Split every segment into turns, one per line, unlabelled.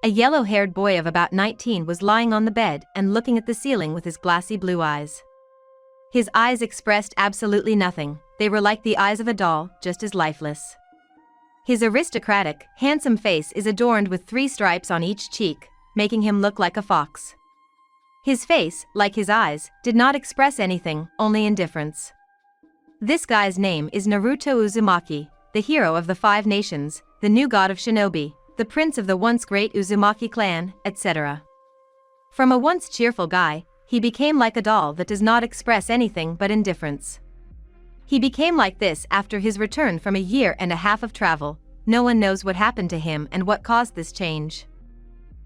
A yellow-haired boy of about 19 was lying on the bed and looking at the ceiling with his glassy blue eyes. His eyes expressed absolutely nothing, they were like the eyes of a doll, just as lifeless. His aristocratic, handsome face is adorned with 3 stripes on each cheek, making him look like a fox. His face, like his eyes, did not express anything, only indifference. This guy's name is Naruto Uzumaki, the hero of the 5 nations, the new god of shinobi, the prince of the once great Uzumaki clan, etc. From a once cheerful guy, he became like a doll that does not express anything but indifference. He became like this after his return from 1.5 years of travel. No one knows what happened to him and what caused this change.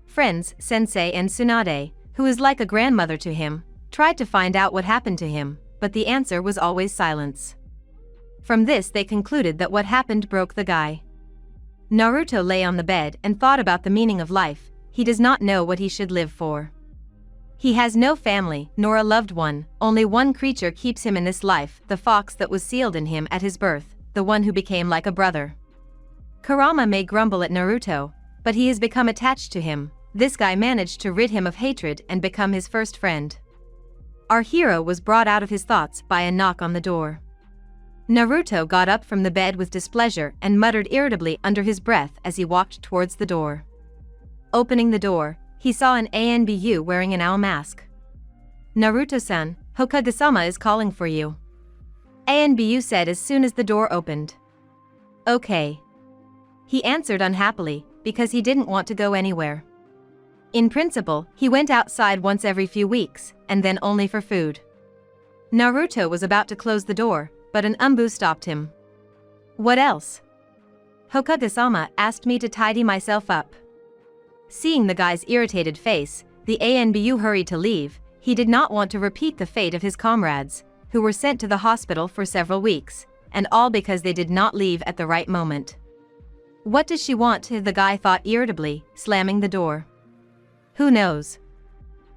Friends, Sensei and Tsunade, who is like a grandmother to him, tried to find out what happened to him, but the answer was always silence. From this they concluded that what happened broke the guy. Naruto lay on the bed and thought about the meaning of life. He does not know what he should live for. He has no family, nor a loved one, only one creature keeps him in this life, the fox that was sealed in him at his birth, the one who became like a brother. Kurama may grumble at Naruto, but he has become attached to him. This guy managed to rid him of hatred and become his first friend. Our hero was brought out of his thoughts by a knock on the door. Naruto got up from the bed with displeasure and muttered irritably under his breath as he walked towards the door. Opening the door, he saw an Bijuu wearing an owl mask. "Naruto-san, Hokage-sama is calling for you," Bijuu said as soon as the door opened. "Okay," he answered unhappily, because he didn't want to go anywhere. In principle, he went outside once every few weeks, and then only for food. Naruto was about to close the door, but an Umbu stopped him. "What else?" "Hokage-sama asked me to tidy myself up." Seeing the guy's irritated face, the Bijuu hurried to leave. He did not want to repeat the fate of his comrades, who were sent to the hospital for several weeks, and all because they did not leave at the right moment. "What does she want?" the guy thought irritably, slamming the door. "Who knows?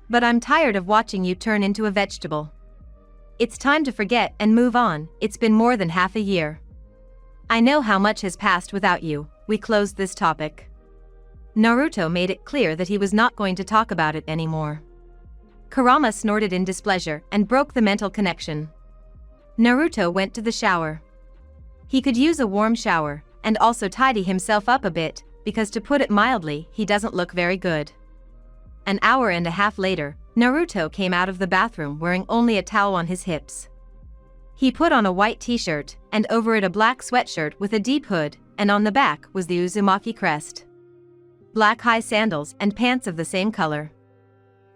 But I'm tired of watching you turn into a vegetable. It's time to forget and move on. It's been more than half a year. I know how much has passed without you. We closed this topic." Naruto made it clear that he was not going to talk about it anymore. Kurama snorted in displeasure and broke the mental connection. Naruto went to the shower. He could use a warm shower, and also tidy himself up a bit, because to put it mildly, he doesn't look very good. An hour and a half later, Naruto came out of the bathroom wearing only a towel on his hips. He put on a white t-shirt, and over it a black sweatshirt with a deep hood, and on the back was the Uzumaki crest. Black high sandals and pants of the same color.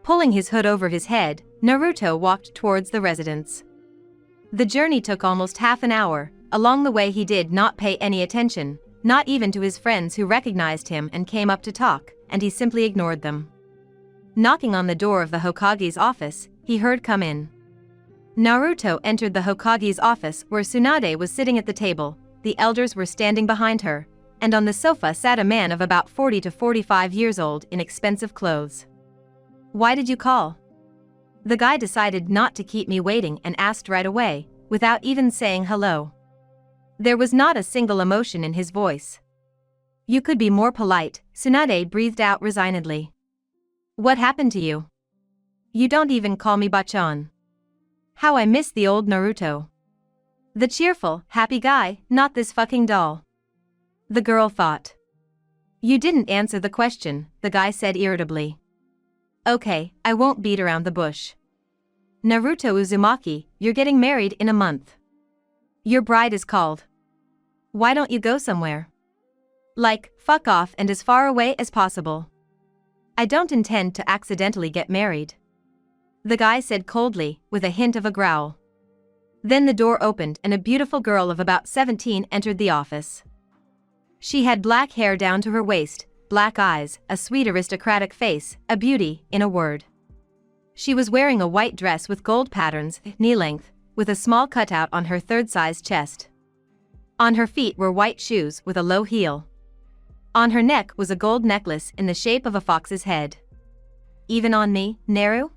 Pulling his hood over his head, Naruto walked towards the residence. The journey took almost half an hour. Along the way he did not pay any attention, not even to his friends who recognized him and came up to talk, and he simply ignored them. Knocking on the door of the Hokage's office, he heard "Come in." Naruto entered the Hokage's office where Tsunade was sitting at the table. The elders were standing behind her, and on the sofa sat a man of about 40 to 45 years old in expensive clothes. "Why did you call?" The guy decided not to keep me waiting and asked right away, without even saying hello. There was not a single emotion in his voice. "You could be more polite," Tsunade breathed out resignedly. "What happened to you? You don't even call me Bachan. How I miss the old Naruto. The cheerful, happy guy, not this fucking doll," the girl thought. "You didn't answer the question," the guy said irritably. "Okay, I won't beat around the bush. Naruto Uzumaki, you're getting married in a month. Your bride is called. Why don't you go somewhere? Like, fuck off and as far away as possible. I don't intend to accidentally get married," the guy said coldly, with a hint of a growl. Then the door opened and a beautiful girl of about 17 entered the office. She had black hair down to her waist, black eyes, a sweet aristocratic face, a beauty, in a word. She was wearing a white dress with gold patterns, knee-length, with a small cutout on her third-size chest. On her feet were white shoes with a low heel. On her neck was a gold necklace in the shape of a fox's head. "Even on me, Naru?"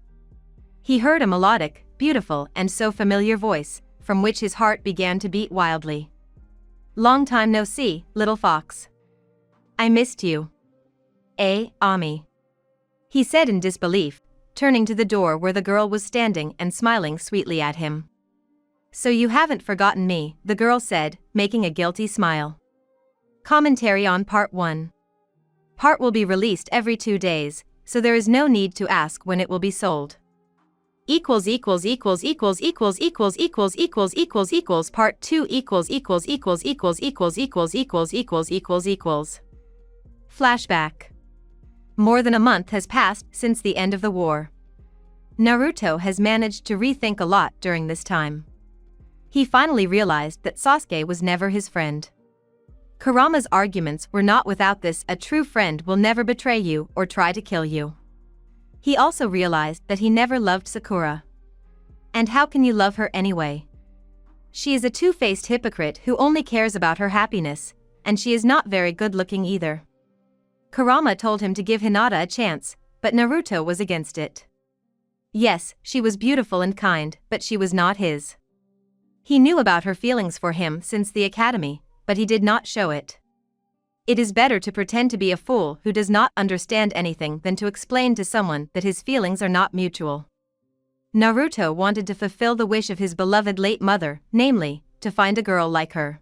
He heard a melodic, beautiful and so familiar voice, from which his heart began to beat wildly. "Long time no see, little fox. I missed you." Ami. He said in disbelief, turning to the door where the girl was standing and smiling sweetly at him. So you haven't forgotten me, the girl said, making a guilty smile. Commentary on Part 1. Part will be released every 2 days, so there is no need to ask when it will be sold. Part 2 Flashback. More than a month has passed since the end of the war. Naruto has managed to rethink a lot during this time. He finally realized that Sasuke was never his friend. Kurama's arguments were not without this: a true friend will never betray you or try to kill you. He also realized that he never loved Sakura. And how can you love her anyway? She is a two-faced hypocrite who only cares about her happiness, and she is not very good-looking either. Kurama told him to give Hinata a chance, but Naruto was against it. Yes, she was beautiful and kind, but she was not his. He knew about her feelings for him since the academy, but he did not show it. It is better to pretend to be a fool who does not understand anything than to explain to someone that his feelings are not mutual. Naruto wanted to fulfill the wish of his beloved late mother, namely, to find a girl like her.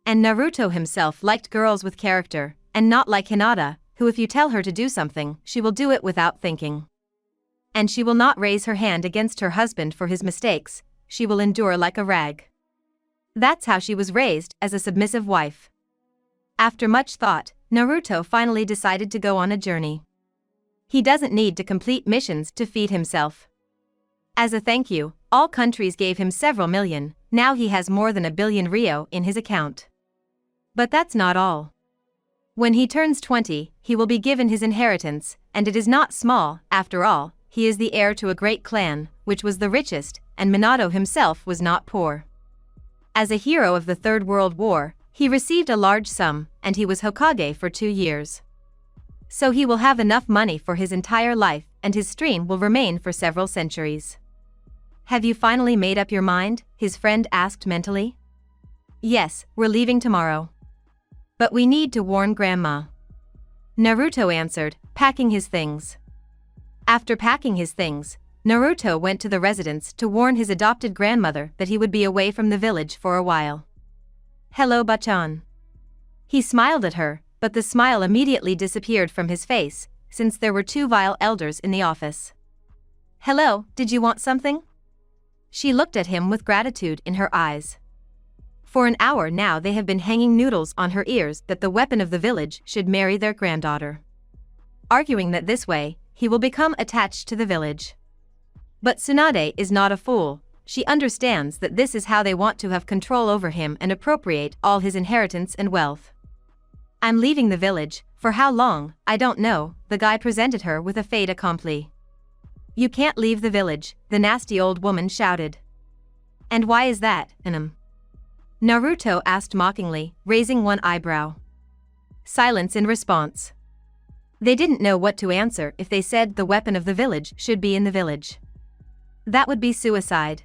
And Naruto himself liked girls with character, and not like Hinata, who if you tell her to do something, she will do it without thinking. And she will not raise her hand against her husband for his mistakes, she will endure like a rag. That's how she was raised, as a submissive wife. After much thought, Naruto finally decided to go on a journey. He doesn't need to complete missions to feed himself. As a thank you, all countries gave him several million. Now he has more than 1 billion Rio in his account. But that's not all. When he turns 20, he will be given his inheritance, and it is not small. After all, he is the heir to a great clan, which was the richest, and Minato himself was not poor. As a hero of the Third World War, he received a large sum, and he was Hokage for 2 years. So he will have enough money for his entire life, and his stream will remain for several centuries. Have you finally made up your mind? His friend asked mentally. Yes, we're leaving tomorrow. But we need to warn Grandma. Naruto answered, packing his things. After packing his things, Naruto went to the residence to warn his adopted grandmother that he would be away from the village for a while. Hello, Bachan. He smiled at her, but the smile immediately disappeared from his face, since there were 2 vile elders in the office. Hello, did you want something? She looked at him with gratitude in her eyes. For an hour now they have been hanging noodles on her ears that the weapon of the village should marry their granddaughter. Arguing that this way, he will become attached to the village. But Tsunade is not a fool. She understands that this is how they want to have control over him and appropriate all his inheritance and wealth. I'm leaving the village. For how long, I don't know, the guy presented her with a fait accompli. You can't leave the village, the nasty old woman shouted. And why is that, Naruto asked mockingly, raising one eyebrow. Silence in response. They didn't know what to answer if they said the weapon of the village should be in the village. That would be suicide.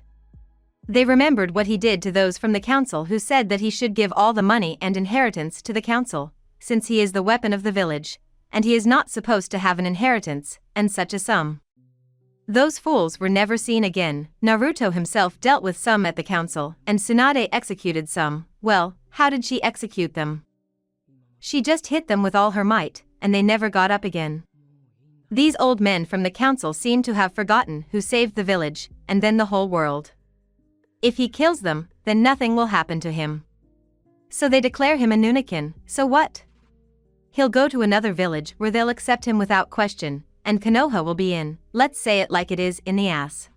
They remembered what he did to those from the council who said that he should give all the money and inheritance to the council, since he is the weapon of the village, and he is not supposed to have an inheritance, and such a sum. Those fools were never seen again. Naruto himself dealt with some at the council, and Tsunade executed some. Well, how did she execute them? She just hit them with all her might, and they never got up again. These old men from the council seem to have forgotten who saved the village, and then the whole world. If he kills them, then nothing will happen to him. So they declare him a Nunakin. So what? He'll go to another village where they'll accept him without question, and Konoha will be in, let's say it like it is, in the ass.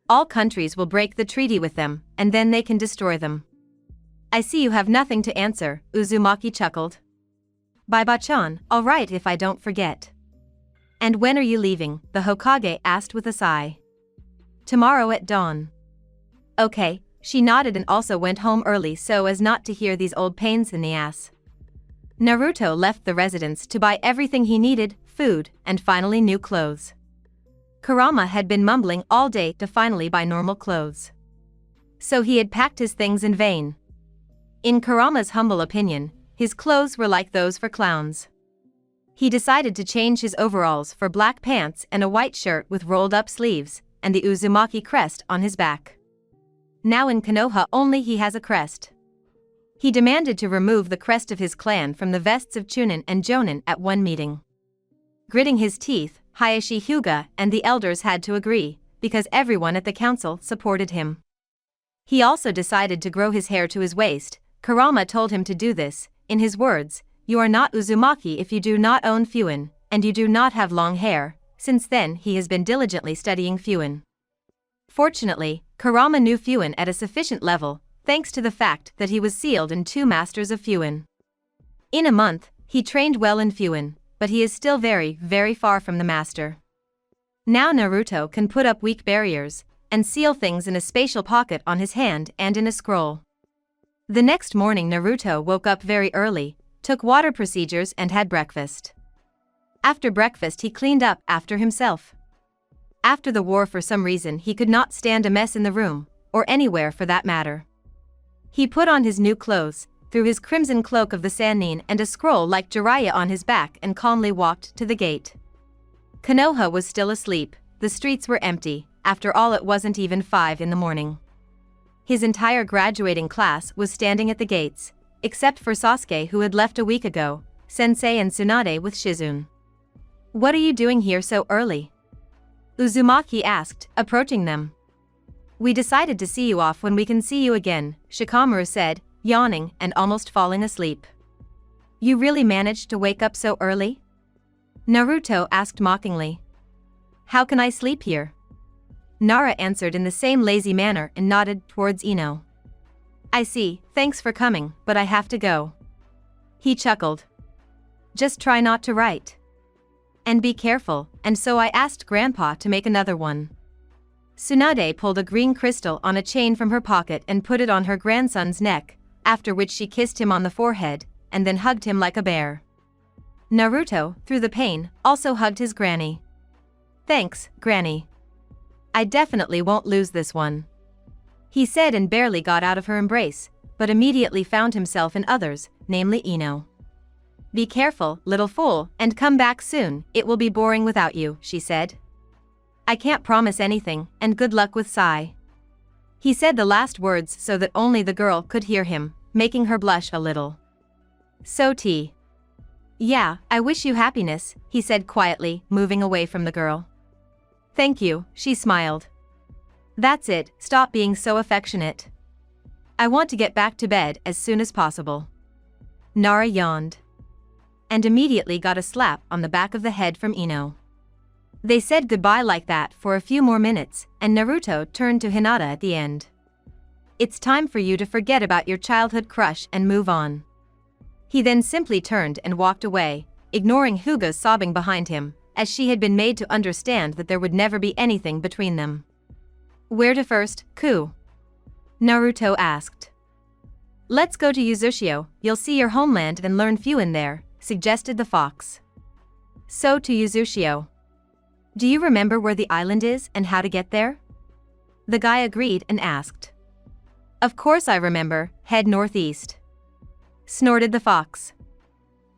All countries will break the treaty with them, and then they can destroy them. I see you have nothing to answer, Uzumaki chuckled. By Bachan, all right if I don't forget. And when are you leaving? The Hokage asked with a sigh. Tomorrow at dawn. Okay, she nodded and also went home early so as not to hear these old pains in the ass. Naruto left the residence to buy everything he needed, food, and finally new clothes. Kurama had been mumbling all day to finally buy normal clothes. So he had packed his things in vain. In Kurama's humble opinion, his clothes were like those for clowns. He decided to change his overalls for black pants and a white shirt with rolled-up sleeves, and the Uzumaki crest on his back. Now in Konoha only he has a crest. He demanded to remove the crest of his clan from the vests of Chunin and Jonin at one meeting. Gritting his teeth, Hayashi Hyuga and the elders had to agree, because everyone at the council supported him. He also decided to grow his hair to his waist. Kurama told him to do this. In his words, "You are not Uzumaki if you do not own Fuin, and you do not have long hair." Since then he has been diligently studying Fuin. Fortunately, Kurama knew Fuin at a sufficient level, thanks to the fact that he was sealed in 2 masters of Fuin. In a month, he trained well in Fuin, but he is still very, very far from the master. Now Naruto can put up weak barriers, and seal things in a spatial pocket on his hand and in a scroll. The next morning Naruto woke up very early, took water procedures and had breakfast. After breakfast he cleaned up after himself. After the war for some reason he could not stand a mess in the room, or anywhere for that matter. He put on his new clothes, threw his crimson cloak of the Sannin and a scroll like Jiraiya on his back and calmly walked to the gate. Konoha was still asleep, the streets were empty, after all it wasn't even 5 in the morning. His entire graduating class was standing at the gates, except for Sasuke who had left a week ago, Sensei and Tsunade with Shizune. "What are you doing here so early?" Uzumaki asked, approaching them. "We decided to see you off when we can see you again," Shikamaru said, yawning and almost falling asleep. "You really managed to wake up so early?" Naruto asked mockingly. "How can I sleep here?" Nara answered in the same lazy manner and nodded towards Ino. "I see, thanks for coming, but I have to go." He chuckled. "Just try not to write. And be careful," and so I asked Grandpa to make another one. Tsunade pulled a green crystal on a chain from her pocket and put it on her grandson's neck, after which she kissed him on the forehead, and then hugged him like a bear. Naruto, through the pain, also hugged his granny. "Thanks, Granny. I definitely won't lose this one," he said and barely got out of her embrace, but immediately found himself in others, namely Ino. "Be careful, little fool, and come back soon, it will be boring without you," she said. "I can't promise anything, and good luck with Sai." He said the last words so that only the girl could hear him, making her blush a little. "So T. Yeah, I wish you happiness," he said quietly, moving away from the girl. "Thank you," she smiled. "That's it, stop being so affectionate. I want to get back to bed as soon as possible." Nara yawned. And immediately got a slap on the back of the head from Ino. They said goodbye like that for a few more minutes, and Naruto turned to Hinata at the end. "It's time for you to forget about your childhood crush and move on." He then simply turned and walked away, ignoring Hyuga's sobbing behind him, as she had been made to understand that there would never be anything between them. "Where to first, Ku?" Naruto asked. "Let's go to Uzushio, you'll see your homeland and learn Fuin there," suggested the fox. "So to Uzushio. Do you remember where the island is and how to get there?" The guy agreed and asked. "Of course I remember, head northeast," snorted the fox.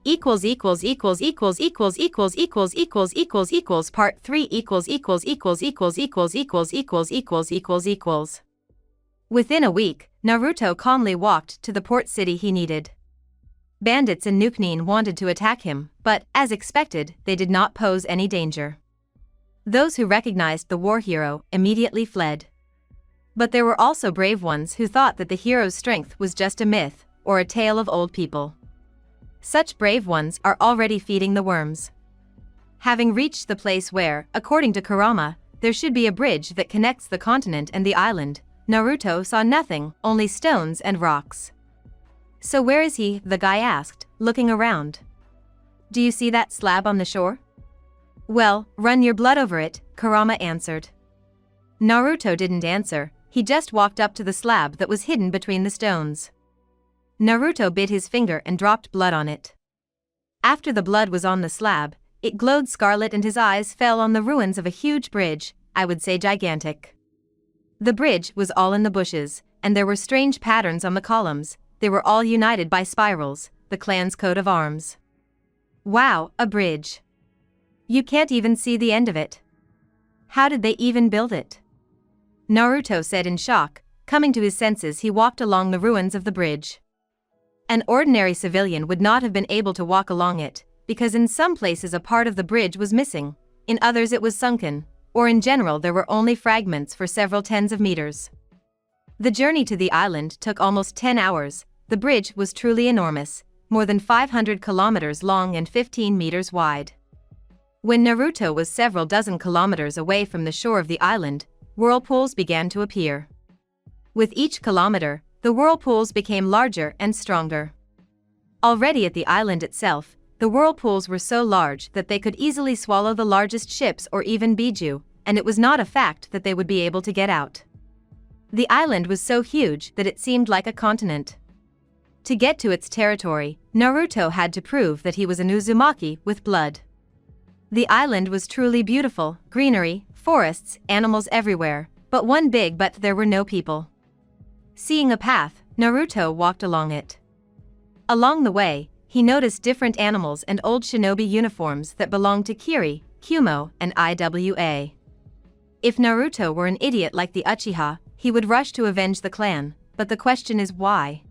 Equals part 3 equals. Within a week, Naruto calmly walked to the port city he needed. Bandits and Nuknin wanted to attack him, but, as expected, they did not pose any danger. Those who recognized the war hero immediately fled. But there were also brave ones who thought that the hero's strength was just a myth, or a tale of old people. Such brave ones are already feeding the worms. Having reached the place where, according to Kurama, there should be a bridge that connects the continent and the island, Naruto saw nothing, only stones and rocks. "So where is he?" the guy asked, looking around. "Do you see that slab on the shore?" "Well, run your blood over it," Kurama answered. Naruto didn't answer, he just walked up to the slab that was hidden between the stones. Naruto bit his finger and dropped blood on it. After the blood was on the slab, it glowed scarlet and his eyes fell on the ruins of a huge bridge, I would say gigantic. The bridge was all in the bushes, and there were strange patterns on the columns. They were all united by spirals, the clan's coat of arms. Wow, a bridge. You can't even see the end of it. How did they even build it? Naruto said in shock. Coming to his senses, he walked along the ruins of the bridge. An ordinary civilian would not have been able to walk along it, because in some places a part of the bridge was missing, in others it was sunken, or in general there were only fragments for several tens of meters. The journey to the island took almost 10 hours. The bridge was truly enormous, more than 500 kilometers long and 15 meters wide. When Naruto was several dozen kilometers away from the shore of the island, whirlpools began to appear. With each kilometer, the whirlpools became larger and stronger. Already at the island itself, the whirlpools were so large that they could easily swallow the largest ships or even Bijuu, and it was not a fact that they would be able to get out. The island was so huge that it seemed like a continent. To get to its territory, Naruto had to prove that he was an Uzumaki with blood. The island was truly beautiful, greenery, forests, animals everywhere, but one big but there were no people. Seeing a path, Naruto walked along it. Along the way, he noticed different animals and old shinobi uniforms that belonged to Kiri, Kumo, and Iwa. If Naruto were an idiot like the Uchiha, he would rush to avenge the clan, but the question is why?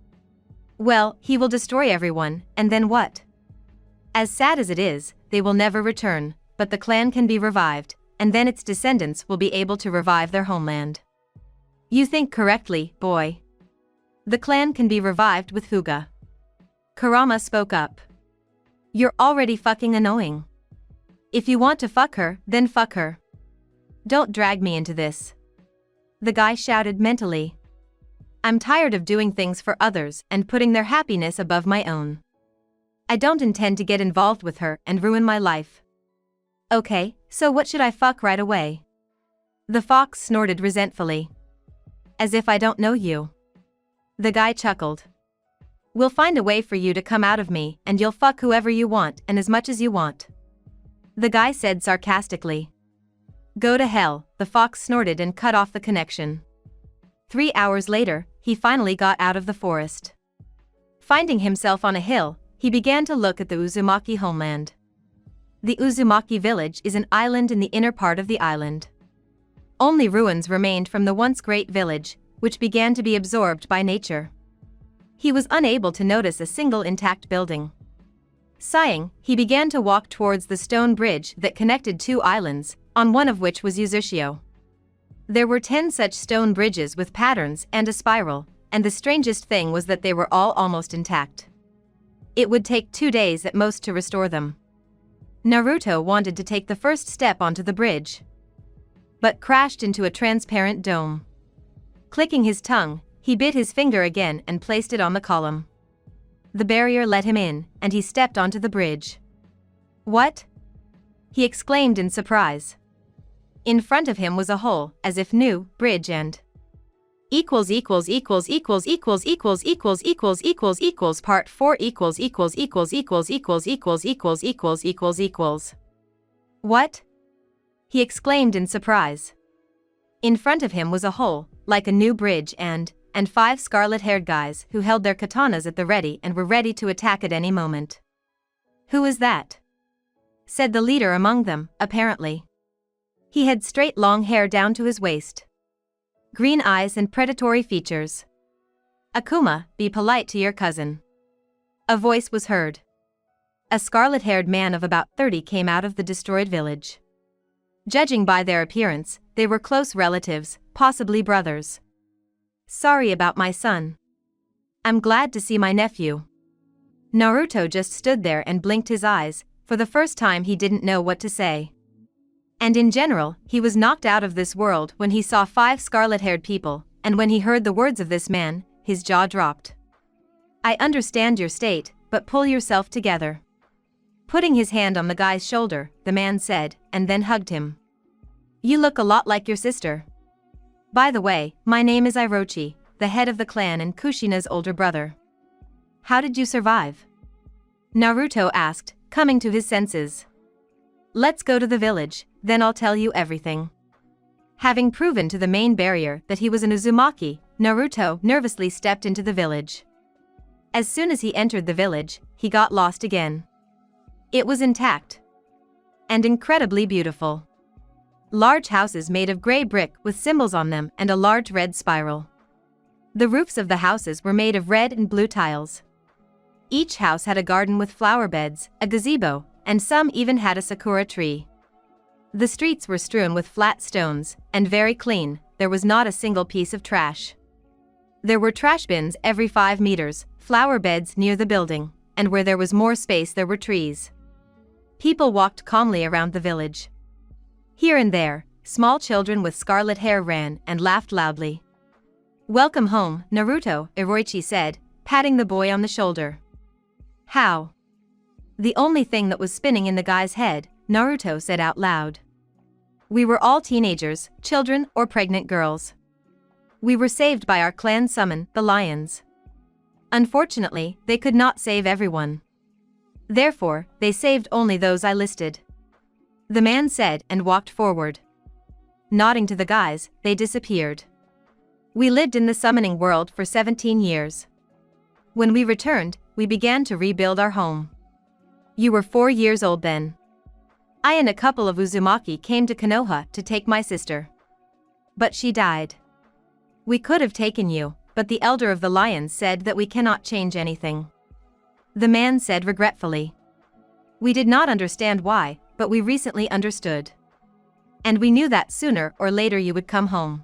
Well, he will destroy everyone, and then what? As sad as it is, they will never return, but the clan can be revived, and then its descendants will be able to revive their homeland. You think correctly, boy. The clan can be revived with Fuga. Kurama spoke up. You're already fucking annoying. If you want to fuck her, then fuck her. Don't drag me into this. The guy shouted mentally. I'm tired of doing things for others and putting their happiness above my own. I don't intend to get involved with her and ruin my life. Okay, so what should I fuck right away? The fox snorted resentfully. As if I don't know you. The guy chuckled. We'll find a way for you to come out of me and you'll fuck whoever you want and as much as you want. The guy said sarcastically. Go to hell, the fox snorted and cut off the connection. 3 hours later, he finally got out of the forest. Finding himself on a hill, he began to look at the Uzumaki homeland. The Uzumaki village is an island in the inner part of the island. Only ruins remained from the once great village, which began to be absorbed by nature. He was unable to notice a single intact building. Sighing, he began to walk towards the stone bridge that connected two islands, on one of which was Uzushio. There were 10 such stone bridges with patterns and a spiral, and the strangest thing was that they were all almost intact. It would take 2 days at most to restore them. Naruto wanted to take the first step onto the bridge, but crashed into a transparent dome. Clicking his tongue, he bit his finger again and placed it on the column. The barrier let him in, and he stepped onto the bridge. What? He exclaimed in surprise. In front of him was a hole, as if new, bridge and equals part 4 equals. What? He exclaimed in surprise. In front of him was a hole, like a new bridge and 5 scarlet-haired guys who held their katanas at the ready and were ready to attack at any moment. Who is that? Said the leader among them, apparently. He had straight long hair down to his waist. Green eyes and predatory features. Akuma, be polite to your cousin. A voice was heard. A scarlet-haired man of about 30 came out of the destroyed village. Judging by their appearance, they were close relatives, possibly brothers. Sorry about my son. I'm glad to see my nephew. Naruto just stood there and blinked his eyes. For the first time he didn't know what to say. And in general, he was knocked out of this world when he saw 5 scarlet-haired people, and when he heard the words of this man, his jaw dropped. I understand your state, but pull yourself together. Putting his hand on the guy's shoulder, the man said, and then hugged him. You look a lot like your sister. By the way, my name is Orochi, the head of the clan and Kushina's older brother. How did you survive? Naruto asked, coming to his senses. Let's go to the village, then I'll tell you everything. Having proven to the main barrier that he was an Uzumaki, Naruto nervously stepped into the village. As soon as he entered the village, he got lost again. It was intact and incredibly beautiful. Large houses made of gray brick with symbols on them and a large red spiral. The roofs of the houses were made of red and blue tiles. Each house had a garden with flower beds, a gazebo, and some even had a sakura tree. The streets were strewn with flat stones, and very clean. There was not a single piece of trash. There were trash bins every 5 meters, flower beds near the building, and where there was more space there were trees. People walked calmly around the village. Here and there, small children with scarlet hair ran and laughed loudly. "Welcome home, Naruto," Orochi said, patting the boy on the shoulder. "How?" The only thing that was spinning in the guy's head, Naruto said out loud. "We were all teenagers, children or pregnant girls. We were saved by our clan summon, the lions. Unfortunately, they could not save everyone. Therefore, they saved only those I listed," the man said and walked forward. Nodding to the guys, they disappeared. "We lived in the summoning world for 17 years. When we returned, we began to rebuild our home. You were 4 years old then. I and a couple of Uzumaki came to Konoha to take my sister. But she died. We could have taken you, but the elder of the lions said that we cannot change anything," the man said regretfully. "We did not understand why, but we recently understood. And we knew that sooner or later you would come home."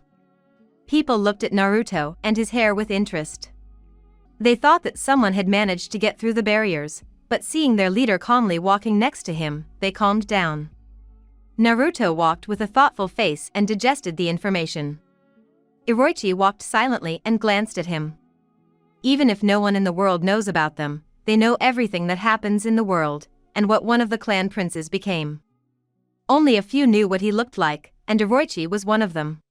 People looked at Naruto and his hair with interest. They thought that someone had managed to get through the barriers, but seeing their leader calmly walking next to him, they calmed down. Naruto walked with a thoughtful face and digested the information. Orochi walked silently and glanced at him. Even if no one in the world knows about them, they know everything that happens in the world, and what one of the clan princes became. Only a few knew what he looked like, and Orochi was one of them.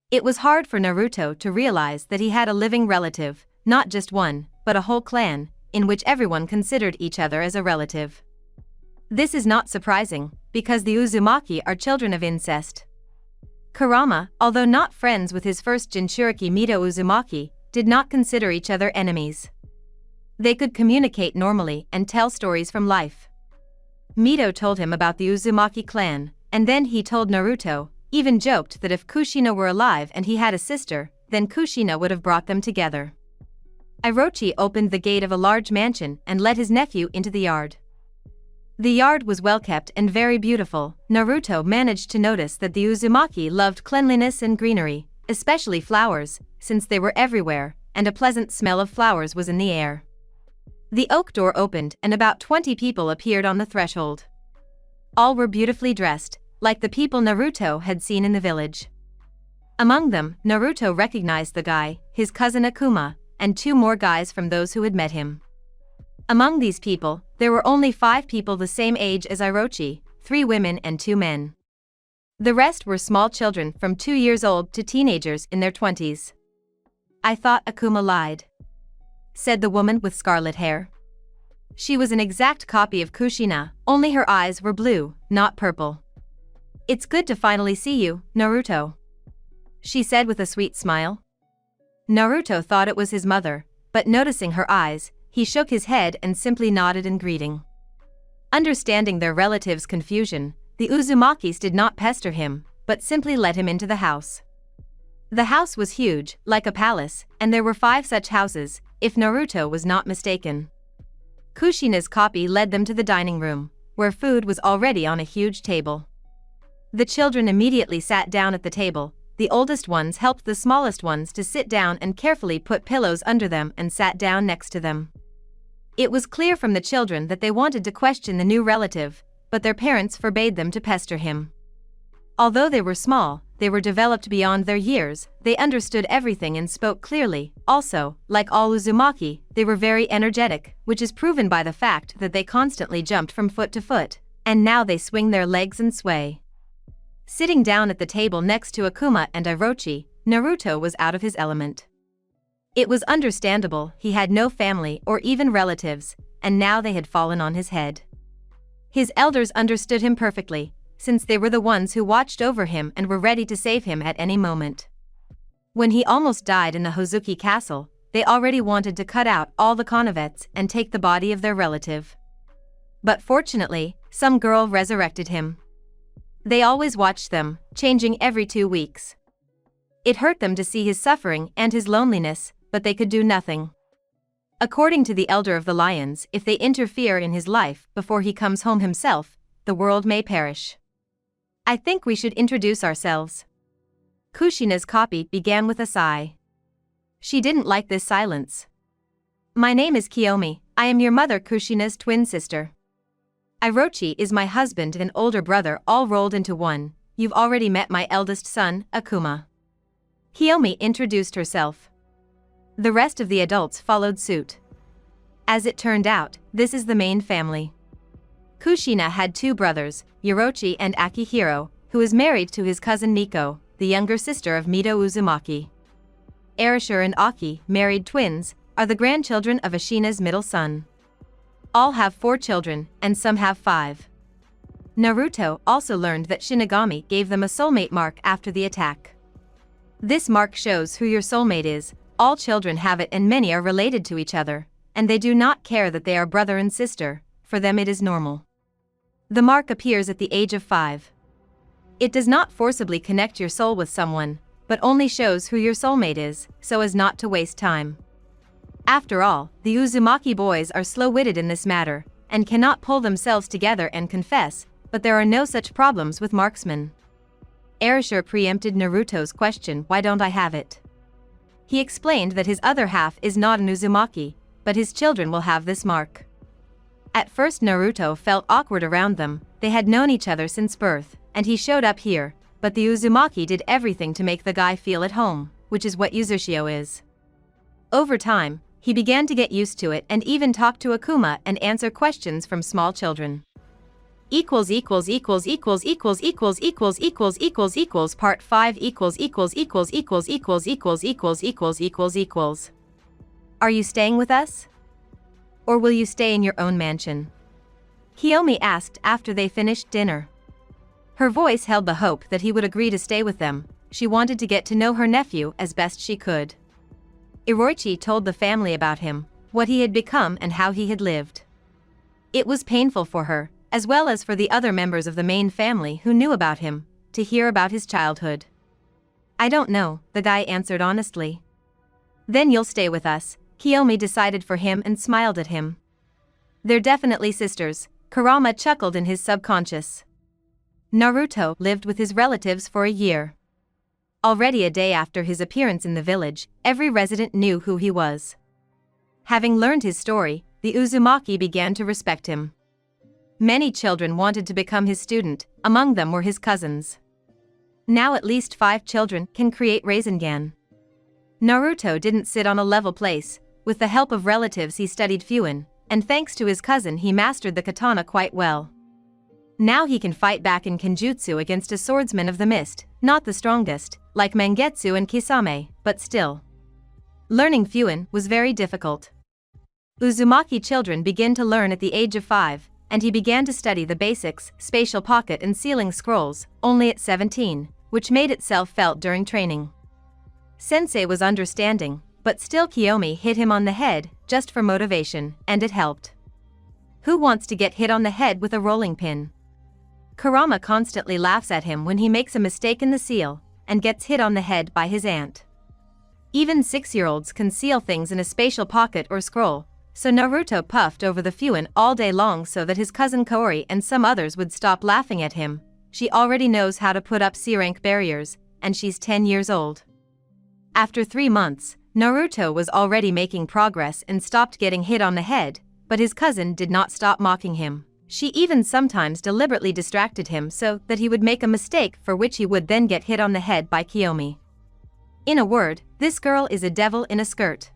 It was hard for Naruto to realize that he had a living relative, not just one, but a whole clan, in which everyone considered each other as a relative. This is not surprising, because the Uzumaki are children of incest. Kurama, although not friends with his first Jinchuriki Mito Uzumaki, did not consider each other enemies. They could communicate normally and tell stories from life. Mito told him about the Uzumaki clan, and then he told Naruto, even joked that if Kushina were alive and he had a sister, then Kushina would have brought them together. Orochi opened the gate of a large mansion and let his nephew into the yard. The yard was well kept and very beautiful. Naruto managed to notice that the Uzumaki loved cleanliness and greenery, especially flowers, since they were everywhere, and a pleasant smell of flowers was in the air. The oak door opened and about 20 people appeared on the threshold. All were beautifully dressed, like the people Naruto had seen in the village. Among them, Naruto recognized the guy, his cousin Akuma, and 2 more guys from those who had met him. Among these people, there were only 5 people the same age as Orochi, 3 women and 2 men. The rest were small children from 2 years old to teenagers in their 20s. "I thought Akuma lied," said the woman with scarlet hair. She was an exact copy of Kushina, only her eyes were blue, not purple. "It's good to finally see you, Naruto," she said with a sweet smile. Naruto thought it was his mother, but noticing her eyes, he shook his head and simply nodded in greeting. Understanding their relatives' confusion, the Uzumakis did not pester him, but simply let him into the house. The house was huge, like a palace, and there were 5 such houses, if Naruto was not mistaken. Kushina's copy led them to the dining room, where food was already on a huge table. The children immediately sat down at the table. The oldest ones helped the smallest ones to sit down and carefully put pillows under them and sat down next to them. It was clear from the children that they wanted to question the new relative, but their parents forbade them to pester him. Although they were small, they were developed beyond their years, they understood everything and spoke clearly. Also, like all Uzumaki, they were very energetic, which is proven by the fact that they constantly jumped from foot to foot, and now they swing their legs and sway. Sitting down at the table next to Akuma and Orochi, Naruto was out of his element. It was understandable, he had no family or even relatives, and now they had fallen on his head. His elders understood him perfectly, since they were the ones who watched over him and were ready to save him at any moment. When he almost died in the Hozuki castle, they already wanted to cut out all the convents and take the body of their relative. But fortunately, some girl resurrected him. They always watched them, changing every 2 weeks. It hurt them to see his suffering and his loneliness, but they could do nothing. According to the elder of the lions, if they interfere in his life before he comes home himself, the world may perish. I think we should introduce ourselves. Kushina's copy began with a sigh. She didn't like this silence. My name is Kiyomi, I am your mother Kushina's twin sister. Orochi is my husband and older brother all rolled into one. You've already met my eldest son, Akuma. Kiyomi introduced herself. The rest of the adults followed suit. As it turned out, this is the main family. Kushina had 2 brothers, Orochi and Akihiro, who is married to his cousin Miko, the younger sister of Mito Uzumaki. Erashur and Aki, married twins, are the grandchildren of Ashina's middle son. All have 4 children, and some have 5. Naruto also learned that Shinigami gave them a soulmate mark after the attack. This mark shows who your soulmate is. All children have it and many are related to each other, and they do not care that they are brother and sister, for them it is normal. The mark appears at the age of 5. It does not forcibly connect your soul with someone, but only shows who your soulmate is, so as not to waste time. After all, the Uzumaki boys are slow-witted in this matter, and cannot pull themselves together and confess, but there are no such problems with marksmen. Erashur preempted Naruto's question, why don't I have it? He explained that his other half is not an Uzumaki, but his children will have this mark. At first Naruto felt awkward around them, they had known each other since birth, and he showed up here, but the Uzumaki did everything to make the guy feel at home, which is what Uzushio is. Over time, he began to get used to it and even talk to Akuma and answer questions from small children. Part 5 Are you staying with us? Or will you stay in your own mansion? Kiyomi asked after they finished dinner. Her voice held the hope that he would agree to stay with them. She wanted to get to know her nephew as best she could. Orochi told the family about him, what he had become and how he had lived. It was painful for her, as well as for the other members of the main family who knew about him, to hear about his childhood. I don't know, the guy answered honestly. Then you'll stay with us, Kiyomi decided for him and smiled at him. They're definitely sisters, Kurama chuckled in his subconscious. Naruto lived with his relatives for a year. Already a day after his appearance in the village, every resident knew who he was. Having learned his story, the Uzumaki began to respect him. Many children wanted to become his student, among them were his cousins. Now at least 5 children can create Rasengan. Naruto didn't sit on a level place, with the help of relatives he studied Fuin, and thanks to his cousin he mastered the katana quite well. Now he can fight back in Kenjutsu against a swordsman of the mist, not the strongest, like Mangetsu and Kisame, but still. Learning Fuin was very difficult. Uzumaki children begin to learn at the age of 5, and he began to study the basics, spatial pocket and sealing scrolls, only at 17, which made itself felt during training. Sensei was understanding, but still Kiyomi hit him on the head, just for motivation, and it helped. Who wants to get hit on the head with a rolling pin? Kurama constantly laughs at him when he makes a mistake in the seal, and gets hit on the head by his aunt. Even 6-year-olds can seal things in a spatial pocket or scroll, so Naruto puffed over the Fuin all day long so that his cousin Kaori and some others would stop laughing at him. She already knows how to put up C-rank barriers, and she's 10 years old. After 3 months, Naruto was already making progress and stopped getting hit on the head, but his cousin did not stop mocking him. She even sometimes deliberately distracted him so that he would make a mistake for which he would then get hit on the head by Kiyomi. In a word, this girl is a devil in a skirt.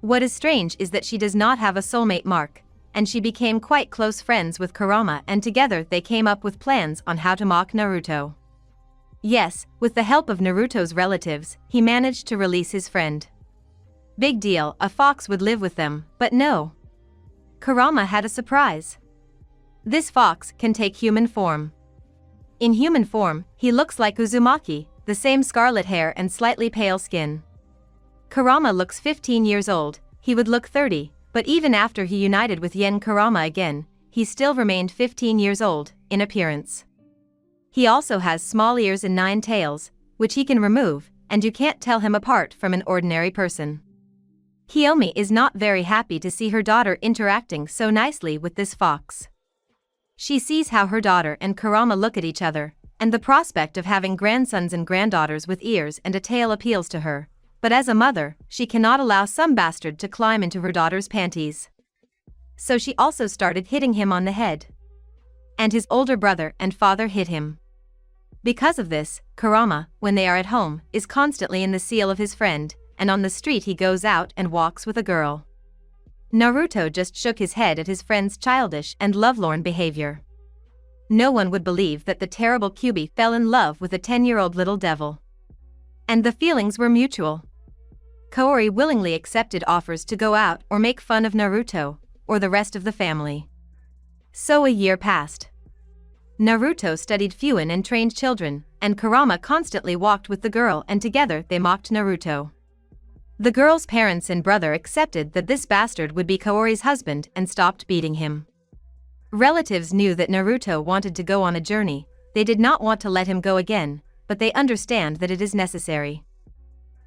What is strange is that she does not have a soulmate mark, and she became quite close friends with Kurama and together they came up with plans on how to mock Naruto. Yes, with the help of Naruto's relatives, he managed to release his friend. Big deal, a fox would live with them, but no. Kurama had a surprise. This fox can take human form. In human form, he looks like Uzumaki, the same scarlet hair and slightly pale skin. Kurama looks 15 years old, he would look 30, but even after he united with Yen Kurama again, he still remained 15 years old, in appearance. He also has small ears and 9 tails, which he can remove, and you can't tell him apart from an ordinary person. Kiyomi is not very happy to see her daughter interacting so nicely with this fox. She sees how her daughter and Kurama look at each other, and the prospect of having grandsons and granddaughters with ears and a tail appeals to her, but as a mother, she cannot allow some bastard to climb into her daughter's panties. So she also started hitting him on the head. And his older brother and father hit him. Because of this, Kurama, when they are at home, is constantly in the seal of his friend, and on the street he goes out and walks with a girl. Naruto just shook his head at his friend's childish and lovelorn behavior. No one would believe that the terrible Kyubi fell in love with a 10-year-old little devil. And the feelings were mutual. Kaori willingly accepted offers to go out or make fun of Naruto, or the rest of the family. So a year passed. Naruto studied Fuin and trained children, and Kurama constantly walked with the girl, and together they mocked Naruto. The girl's parents and brother accepted that this bastard would be Kaori's husband and stopped beating him. Relatives knew that Naruto wanted to go on a journey. They did not want to let him go again, but they understand that it is necessary.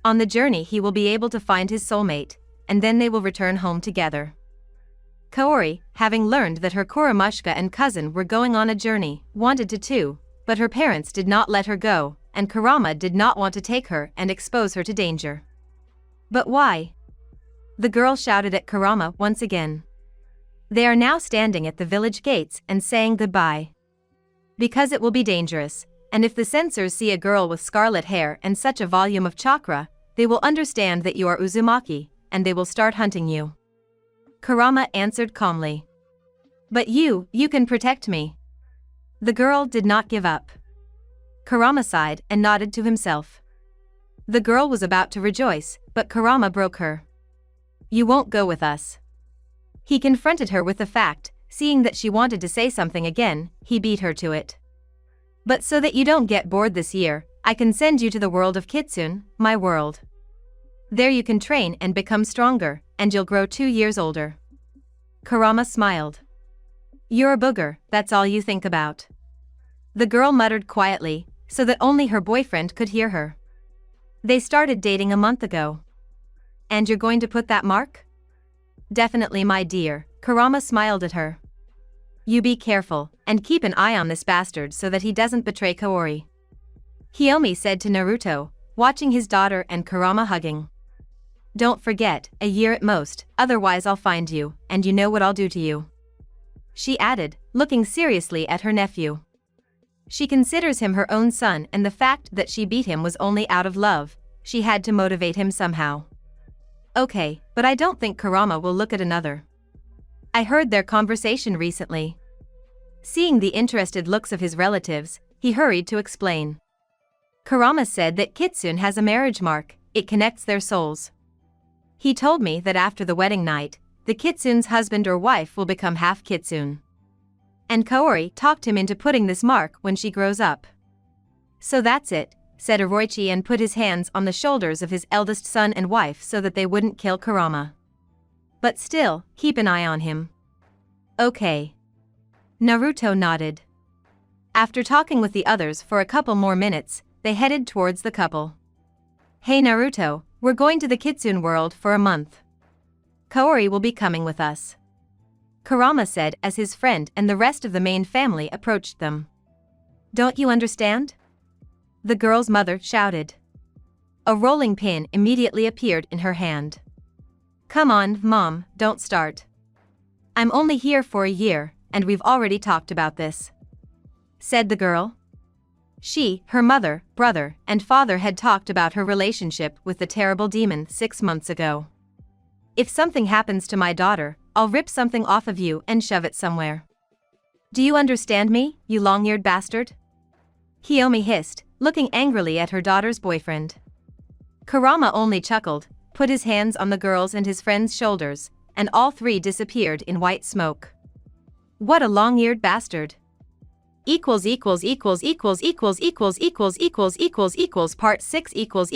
On the journey he will be able to find his soulmate, and then they will return home together. Kaori, having learned that her Kuramushka and cousin were going on a journey, wanted to too, but her parents did not let her go, and Kurama did not want to take her and expose her to danger. But why? The girl shouted at Kurama once again. They are now standing at the village gates and saying goodbye. Because it will be dangerous, and if the censors see a girl with scarlet hair and such a volume of chakra, they will understand that you are Uzumaki, and they will start hunting you. Kurama answered calmly. But you can protect me. The girl did not give up. Kurama sighed and nodded to himself. The girl was about to rejoice, but Kurama broke her. You won't go with us. He confronted her with the fact, seeing that she wanted to say something again, he beat her to it. But so that you don't get bored this year, I can send you to the world of Kitsune, my world. There you can train and become stronger, and you'll grow 2 years older. Kurama smiled. You're a booger, that's all you think about. The girl muttered quietly, so that only her boyfriend could hear her. They started dating a month ago. And you're going to put that mark? Definitely, my dear, Kurama smiled at her. You be careful, and keep an eye on this bastard so that he doesn't betray Kaori. Kiyomi said to Naruto, watching his daughter and Kurama hugging. Don't forget, a year at most, otherwise I'll find you, and you know what I'll do to you. She added, looking seriously at her nephew. She considers him her own son, and the fact that she beat him was only out of love. She had to motivate him somehow. Okay, but I don't think Kurama will look at another. I heard their conversation recently. Seeing the interested looks of his relatives, he hurried to explain. Kurama said that Kitsune has a marriage mark, it connects their souls. He told me that after the wedding night, the Kitsune's husband or wife will become half Kitsune. And Kaori talked him into putting this mark when she grows up. So that's it, said Oroichi, and put his hands on the shoulders of his eldest son and wife so that they wouldn't kill Kurama. But still, keep an eye on him. Okay. Naruto nodded. After talking with the others for a couple more minutes, they headed towards the couple. Hey Naruto, we're going to the Kitsune world for a month. Kaori will be coming with us. Kurama said as his friend and the rest of the main family approached them. Don't you understand? The girl's mother shouted. A rolling pin immediately appeared in her hand. Come on, Mom, don't start. I'm only here for a year, and we've already talked about this, said the girl. She, her mother, brother, and father had talked about her relationship with the terrible demon 6 months ago. If something happens to my daughter, I'll rip something off of you and shove it somewhere. Do you understand me, you long-eared bastard? Kiyomi hissed, looking angrily at her daughter's boyfriend. Kurama only chuckled, put his hands on the girl's and his friend's shoulders, and all three disappeared in white smoke. What a long-eared bastard. Equals part 6 equals.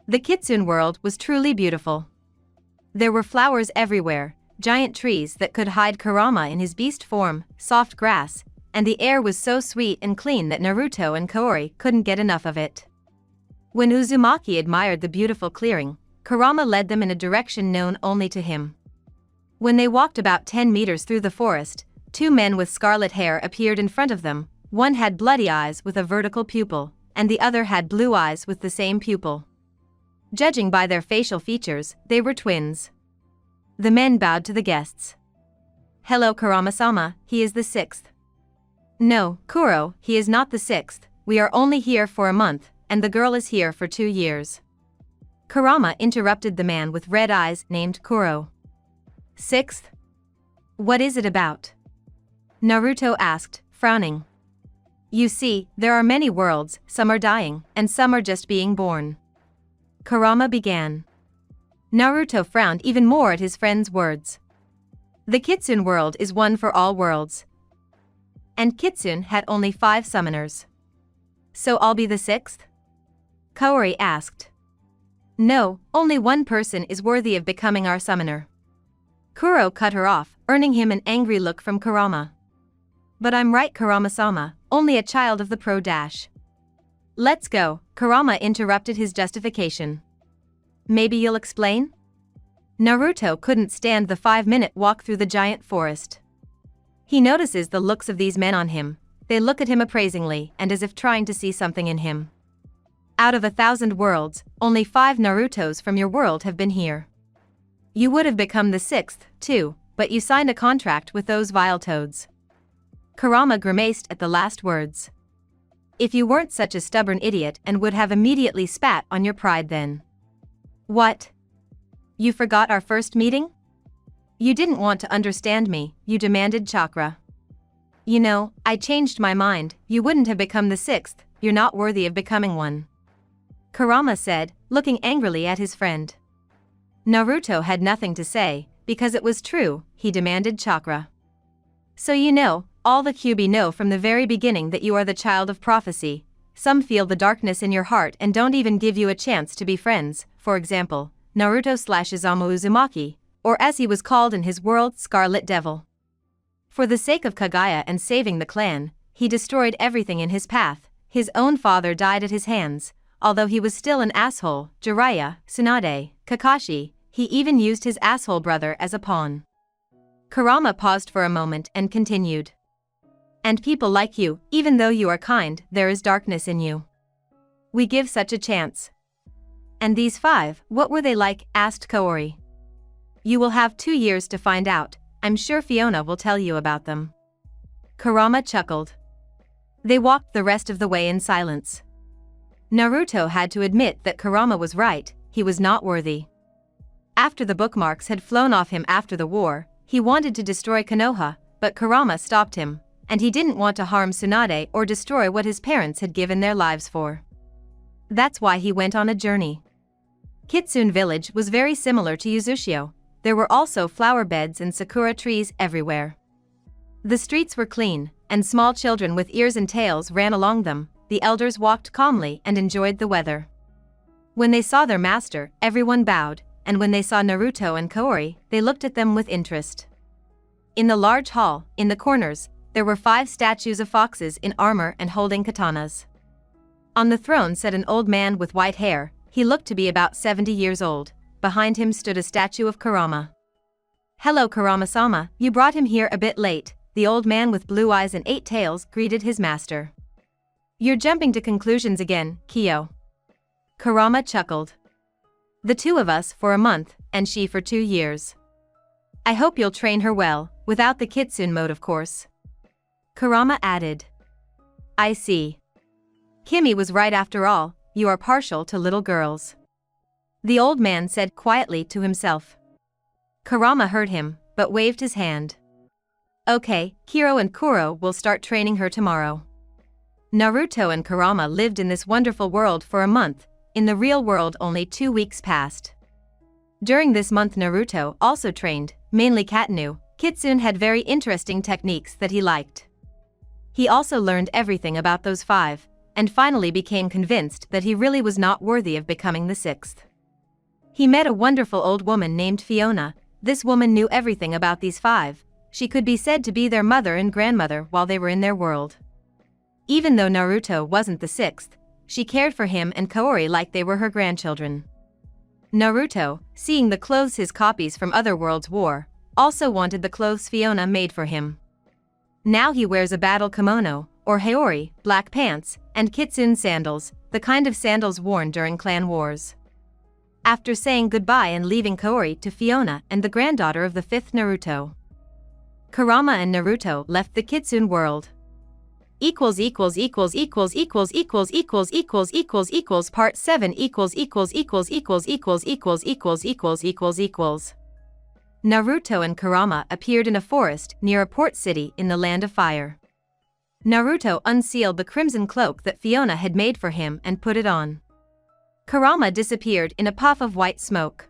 The Kitsune world was truly beautiful. There were flowers everywhere, giant trees that could hide Kurama in his beast form, soft grass, and the air was so sweet and clean that Naruto and Kaori couldn't get enough of it. When Uzumaki admired the beautiful clearing, Kurama led them in a direction known only to him. When they walked about 10 meters through the forest, two men with scarlet hair appeared in front of them. One had bloody eyes with a vertical pupil, and the other had blue eyes with the same pupil. Judging by their facial features, they were twins. The men bowed to the guests. "Hello Kurama-sama, he is the sixth." "No, Kuro, he is not the sixth, we are only here for a month, and the girl is here for 2 years." Kurama interrupted the man with red eyes named Kuro. "Sixth? What is it about?" Naruto asked, frowning. "You see, there are many worlds, some are dying, and some are just being born." Kurama began. Naruto frowned even more at his friend's words. The Kitsune world is one for all worlds. And Kitsune had only 5 summoners. "So I'll be the sixth?" Kaori asked. "No, only one person is worthy of becoming our summoner." Kuro cut her off, earning him an angry look from Kurama. "But I'm right Kurama-sama, only a child of the pro-dash." "Let's go," Kurama interrupted his justification. "Maybe you'll explain?" Naruto couldn't stand the 5-minute walk through the giant forest. He notices the looks of these men on him, they look at him appraisingly and as if trying to see something in him. Out of 1,000 worlds, only 5 Narutos from your world have been here. You would have become the 6th, too, but you signed a contract with those vile toads. Kurama grimaced at the last words. "If you weren't such a stubborn idiot and would have immediately spat on your pride then." "What? You forgot our first meeting? You didn't want to understand me, you demanded chakra. You know, I changed my mind, you wouldn't have become the 6th, you're not worthy of becoming one." Kurama said, looking angrily at his friend. Naruto had nothing to say, because it was true, he demanded chakra. "So you know, all the Kyuubi know from the very beginning that you are the child of prophecy. Some feel the darkness in your heart and don't even give you a chance to be friends, for example, Naruto/Izumo Uzumaki, or as he was called in his world, Scarlet Devil. For the sake of Kaguya and saving the clan, he destroyed everything in his path. His own father died at his hands, although he was still an asshole. Jiraiya, Tsunade, Kakashi, he even used his asshole brother as a pawn." Kurama paused for a moment and continued. "And people like you, even though you are kind, there is darkness in you. We give such a chance." "And these 5, what were they like?" asked Kaori. "You will have 2 years to find out, I'm sure Fiona will tell you about them." Kurama chuckled. They walked the rest of the way in silence. Naruto had to admit that Kurama was right, he was not worthy. After the bookmarks had flown off him after the war, he wanted to destroy Konoha, but Kurama stopped him, and he didn't want to harm Tsunade or destroy what his parents had given their lives for. That's why he went on a journey. Kitsune village was very similar to Uzushio. There were also flower beds and sakura trees everywhere. The streets were clean, and small children with ears and tails ran along them. The elders walked calmly and enjoyed the weather. When they saw their master, everyone bowed, and when they saw Naruto and Kaori, they looked at them with interest. In the large hall, in the corners, there were 5 statues of foxes in armor and holding katanas. On the throne sat an old man with white hair, he looked to be about 70 years old. Behind him stood a statue of Kurama. "Hello Kurama-sama, you brought him here a bit late," the old man with blue eyes and 8 tails greeted his master. "You're jumping to conclusions again, Kyo." Kurama chuckled. "The 2 of us for a month, and she for 2 years. I hope you'll train her well, without the Kitsune mode of course." Kurama added. "I see. Kimi was right after all, you are partial to little girls." The old man said quietly to himself. Kurama heard him, but waved his hand. "Okay, Kiro and Kuro will start training her tomorrow." Naruto and Kurama lived in this wonderful world for a month. In the real world only 2 weeks passed. During this month Naruto also trained, mainly Katanu. Kitsune had very interesting techniques that he liked. He also learned everything about those 5, and finally became convinced that he really was not worthy of becoming the 6th. He met a wonderful old woman named Fiona. This woman knew everything about these 5. She could be said to be their mother and grandmother while they were in their world. Even though Naruto wasn't the 6th, she cared for him and Kaori like they were her grandchildren. Naruto, seeing the clothes his copies from other worlds wore, also wanted the clothes Fiona made for him. Now he wears a battle kimono, or haori, black pants, and kitsune sandals, the kind of sandals worn during clan wars. After saying goodbye and leaving Kaori to Fiona and the granddaughter of the 5th Naruto, Kurama and Naruto left the kitsune world. Part 7 Naruto and Kurama appeared in a forest near a port city in the Land of Fire. Naruto unsealed the crimson cloak that Fiona had made for him and put it on. Kurama disappeared in a puff of white smoke.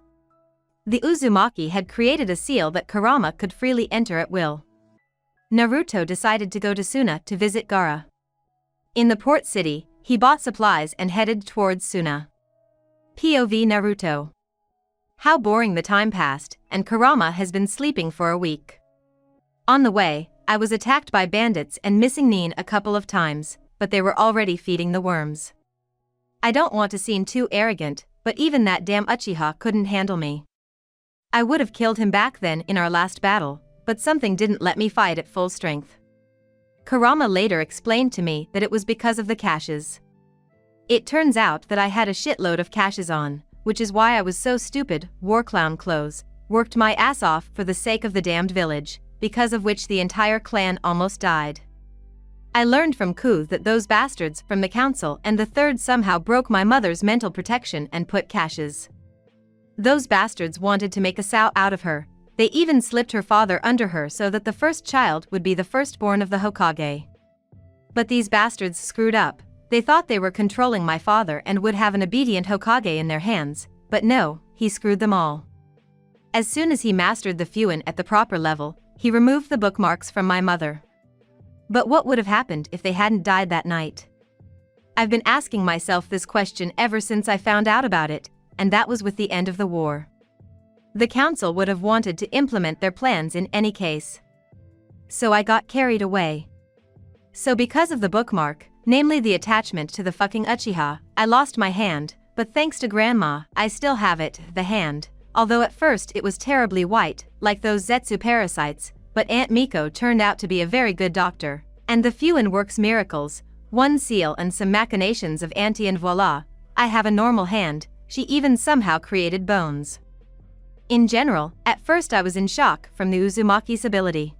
The Uzumaki had created a seal that Kurama could freely enter at will. Naruto decided to go to Suna to visit Gaara. In the port city, he bought supplies and headed towards Suna. POV Naruto. How boring the time passed, and Kurama has been sleeping for a week. On the way, I was attacked by bandits and missing Nin a couple of times, but they were already feeding the worms. I don't want to seem too arrogant, but even that damn Uchiha couldn't handle me. I would have killed him back then in our last battle, but something didn't let me fight at full strength. Kurama later explained to me that it was because of the caches. It turns out that I had a shitload of caches on, which is why I was so stupid, wore clown clothes, worked my ass off for the sake of the damned village, because of which the entire clan almost died. I learned from Ku that those bastards from the council and the 3rd somehow broke my mother's mental protection and put caches. Those bastards wanted to make a sow out of her. They even slipped her father under her so that the first child would be the firstborn of the Hokage. But these bastards screwed up. They thought they were controlling my father and would have an obedient Hokage in their hands, but no, he screwed them all. As soon as he mastered the Fuin at the proper level, he removed the bookmarks from my mother. But what would have happened if they hadn't died that night? I've been asking myself this question ever since I found out about it, and that was with the end of the war. The council would have wanted to implement their plans in any case. So I got carried away. So because of the bookmark, namely the attachment to the fucking Uchiha, I lost my hand, but thanks to Grandma, I still have it, the hand, although at first it was terribly white, like those Zetsu parasites, but Aunt Miko turned out to be a very good doctor, and the Fuin works miracles, one seal and some machinations of Auntie and voila, I have a normal hand. She even somehow created bones. In general, at first I was in shock from the Uzumaki's ability.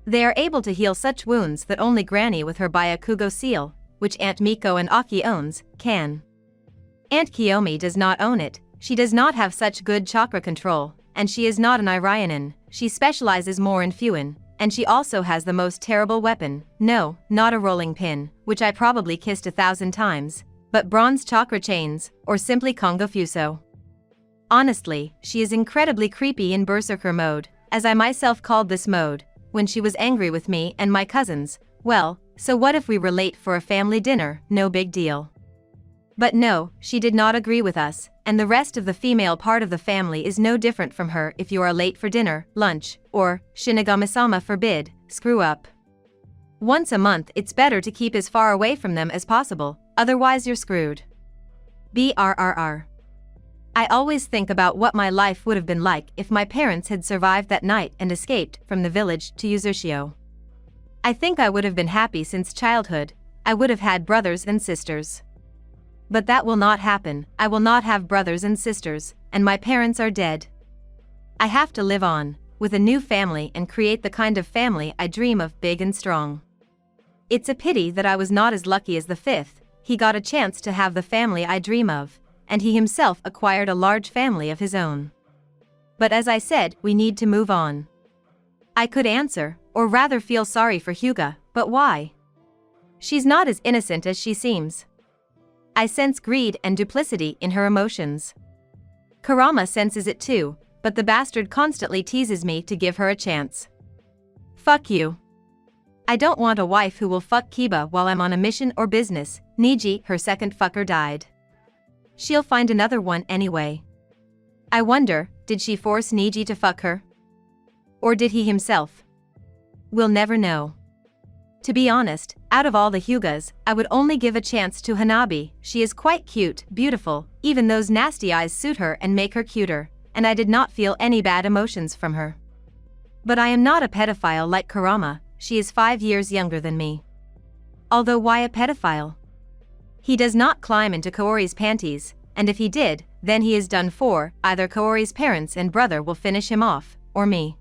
They are able to heal such wounds that only Granny with her Byakugo seal, which Aunt Miko and Aki owns, can. Aunt Kiyomi does not own it, she does not have such good chakra control, and she is not an Irionin, she specializes more in Fuin, and she also has the most terrible weapon, no, not a rolling pin, which I probably kissed 1,000 times, but bronze chakra chains, or simply Kongo Fuso. Honestly, she is incredibly creepy in Berserker mode, as I myself called this mode, when she was angry with me and my cousins. Well, so what if we were late for a family dinner, no big deal. But no, she did not agree with us, and the rest of the female part of the family is no different from her if you are late for dinner, lunch, or, Shinigami-sama forbid, screw up. Once a month it's better to keep as far away from them as possible, otherwise you're screwed. BRRR. I always think about what my life would have been like if my parents had survived that night and escaped from the village to Uzushio. I think I would have been happy since childhood. I would have had brothers and sisters. But that will not happen. I will not have brothers and sisters, and my parents are dead. I have to live on, with a new family and create the kind of family I dream of, big and strong. It's a pity that I was not as lucky as the 5th, he got a chance to have the family I dream of, and he himself acquired a large family of his own. But as I said, we need to move on. I could answer, or rather feel sorry for Hyuga, but why? She's not as innocent as she seems. I sense greed and duplicity in her emotions. Kurama senses it too, but the bastard constantly teases me to give her a chance. Fuck you. I don't want a wife who will fuck Kiba while I'm on a mission or business. Niji, her second fucker, died. She'll find another one anyway. I wonder, did she force Niji to fuck her? Or did he himself? We'll never know. To be honest, out of all the Hyugas, I would only give a chance to Hanabi. She is quite cute, beautiful, even those nasty eyes suit her and make her cuter, and I did not feel any bad emotions from her. But I am not a pedophile like Kurama, she is 5 years younger than me. Although why a pedophile? He does not climb into Kaori's panties, and if he did, then he is done for, either Kaori's parents and brother will finish him off, or me.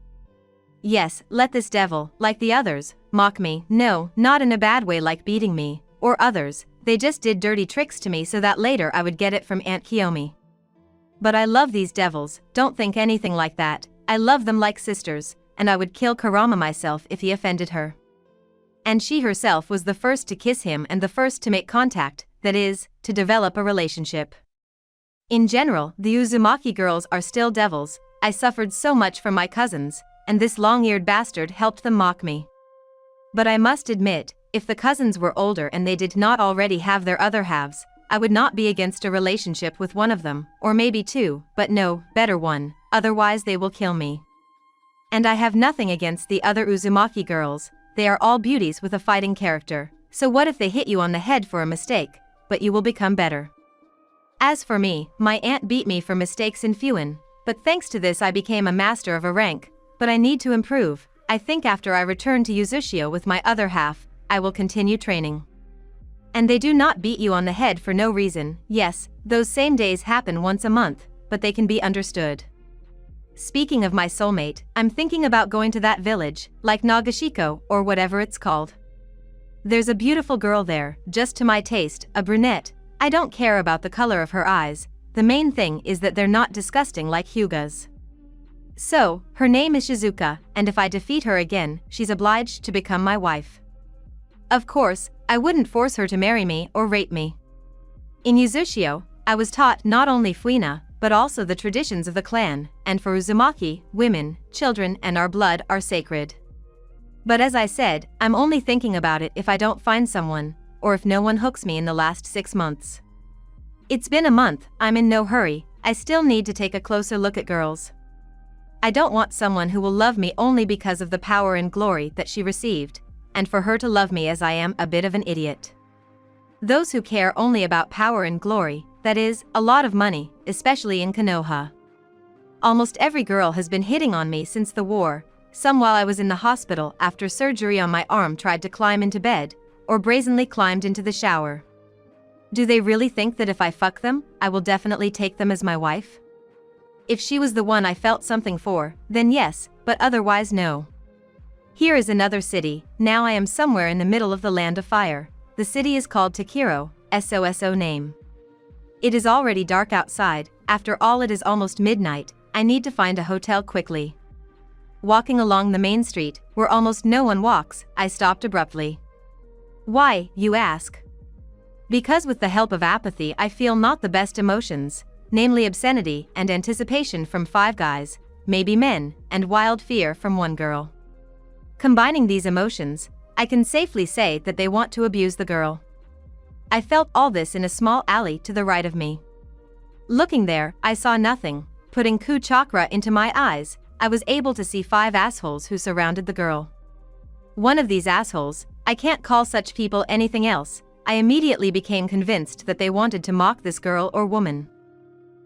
Yes, let this devil, like the others, mock me, no, not in a bad way like beating me, or others, they just did dirty tricks to me so that later I would get it from Aunt Kiyomi. But I love these devils, don't think anything like that, I love them like sisters, and I would kill Kurama myself if he offended her. And she herself was the first to kiss him and the first to make contact, that is, to develop a relationship. In general, the Uzumaki girls are still devils, I suffered so much from my cousins, and this long-eared bastard helped them mock me. But I must admit, if the cousins were older and they did not already have their other halves, I would not be against a relationship with one of them, or maybe two, but no, better one, otherwise they will kill me. And I have nothing against the other Uzumaki girls, they are all beauties with a fighting character, so what if they hit you on the head for a mistake, but you will become better. As for me, my aunt beat me for mistakes in Fuin, but thanks to this I became a master of a rank, but I need to improve. I think after I return to Uzushio with my other half, I will continue training. And they do not beat you on the head for no reason, yes, those same days happen once a month, but they can be understood. Speaking of my soulmate, I'm thinking about going to that village, like Nagashiko, or whatever it's called. There's a beautiful girl there, just to my taste, a brunette. I don't care about the color of her eyes, the main thing is that they're not disgusting like Hyuga's. So, her name is Shizuka, and if I defeat her again, she's obliged to become my wife. Of course, I wouldn't force her to marry me or rape me. In Uzushio, I was taught not only Fuina, but also the traditions of the clan, and for Uzumaki, women, children and our blood are sacred. But as I said, I'm only thinking about it if I don't find someone, or if no one hooks me in the last 6 months. It's been a month, I'm in no hurry, I still need to take a closer look at girls. I don't want someone who will love me only because of the power and glory that she received, and for her to love me as I am a bit of an idiot. Those who care only about power and glory, that is, a lot of money, especially in Konoha. Almost every girl has been hitting on me since the war, some while I was in the hospital after surgery on my arm tried to climb into bed, or brazenly climbed into the shower. Do they really think that if I fuck them, I will definitely take them as my wife? If she was the one I felt something for, then yes, but otherwise no. Here is another city, now I am somewhere in the middle of the land of fire. The city is called Takiro, SOSO name. It is already dark outside, after all it is almost midnight, I need to find a hotel quickly. Walking along the main street, where almost no one walks, I stopped abruptly. Why, you ask? Because with the help of apathy I feel not the best emotions, namely obscenity and anticipation from 5 guys, maybe men, and wild fear from 1 girl. Combining these emotions, I can safely say that they want to abuse the girl. I felt all this in a small alley to the right of me. Looking there, I saw nothing. Putting Ku chakra into my eyes, I was able to see 5 assholes who surrounded the girl. One of these assholes, I can't call such people anything else, I immediately became convinced that they wanted to mock this girl or woman.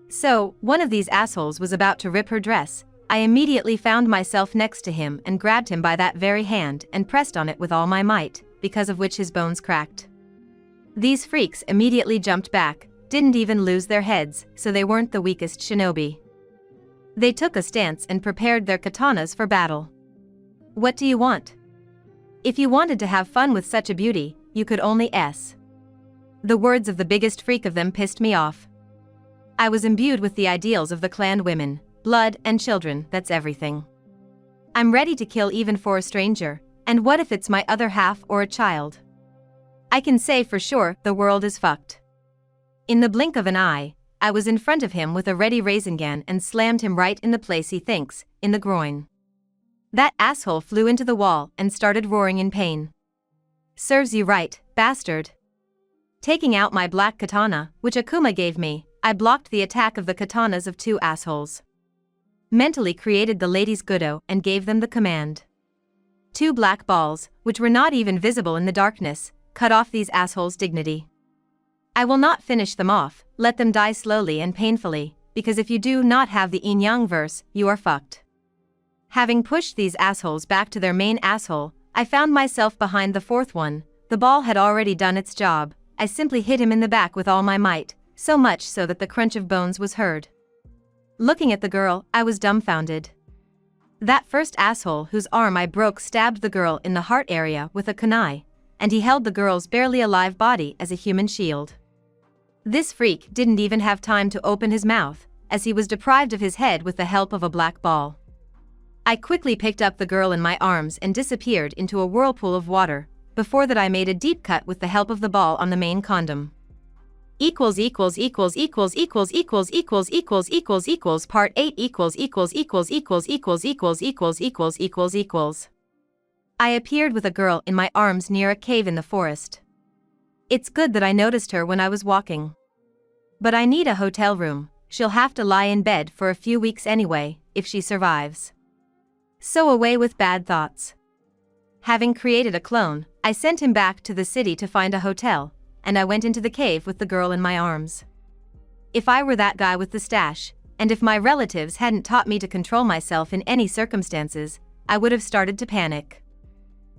So, one of these assholes was about to rip her dress, I immediately found myself next to him and grabbed him by that very hand and pressed on it with all my might, because of which his bones cracked. These freaks immediately jumped back, didn't even lose their heads, so they weren't the weakest shinobi. They took a stance and prepared their katanas for battle. What do you want? If you wanted to have fun with such a beauty, you could only S. The words of the biggest freak of them pissed me off. I was imbued with the ideals of the clan women, blood and children, that's everything. I'm ready to kill even for a stranger, and what if it's my other half or a child? I can say for sure the world is fucked. In the blink of an eye, I was in front of him with a ready Rasengan and slammed him right in the place he thinks, in the groin. That asshole flew into the wall and started roaring in pain. Serves you right, bastard. Taking out my black katana, which Akuma gave me, I blocked the attack of the katanas of two assholes. Mentally created the ladies' Gudo and gave them the command. Two black balls, which were not even visible in the darkness, cut off these assholes' dignity. I will not finish them off, let them die slowly and painfully, because if you do not have the yin-yang verse, you are fucked. Having pushed these assholes back to their main asshole, I found myself behind the fourth one. The ball had already done its job. I simply hit him in the back with all my might, so much so that the crunch of bones was heard. Looking at the girl, I was dumbfounded. That first asshole whose arm I broke stabbed the girl in the heart area with a kunai, and he held the girl's barely alive body as a human shield. This freak didn't even have time to open his mouth, as he was deprived of his head with the help of a black ball. I quickly picked up the girl in my arms and disappeared into a whirlpool of water. Before that I made a deep cut with the help of the ball on the main condom. Part 8 I appeared with a girl in my arms near a cave in the forest. It's good that I noticed her when I was walking. But I need a hotel room. She'll have to lie in bed for a few weeks anyway, if she survives. So away with bad thoughts. Having created a clone, I sent him back to the city to find a hotel, and I went into the cave with the girl in my arms. If I were that guy with the stash, and if my relatives hadn't taught me to control myself in any circumstances, I would have started to panic.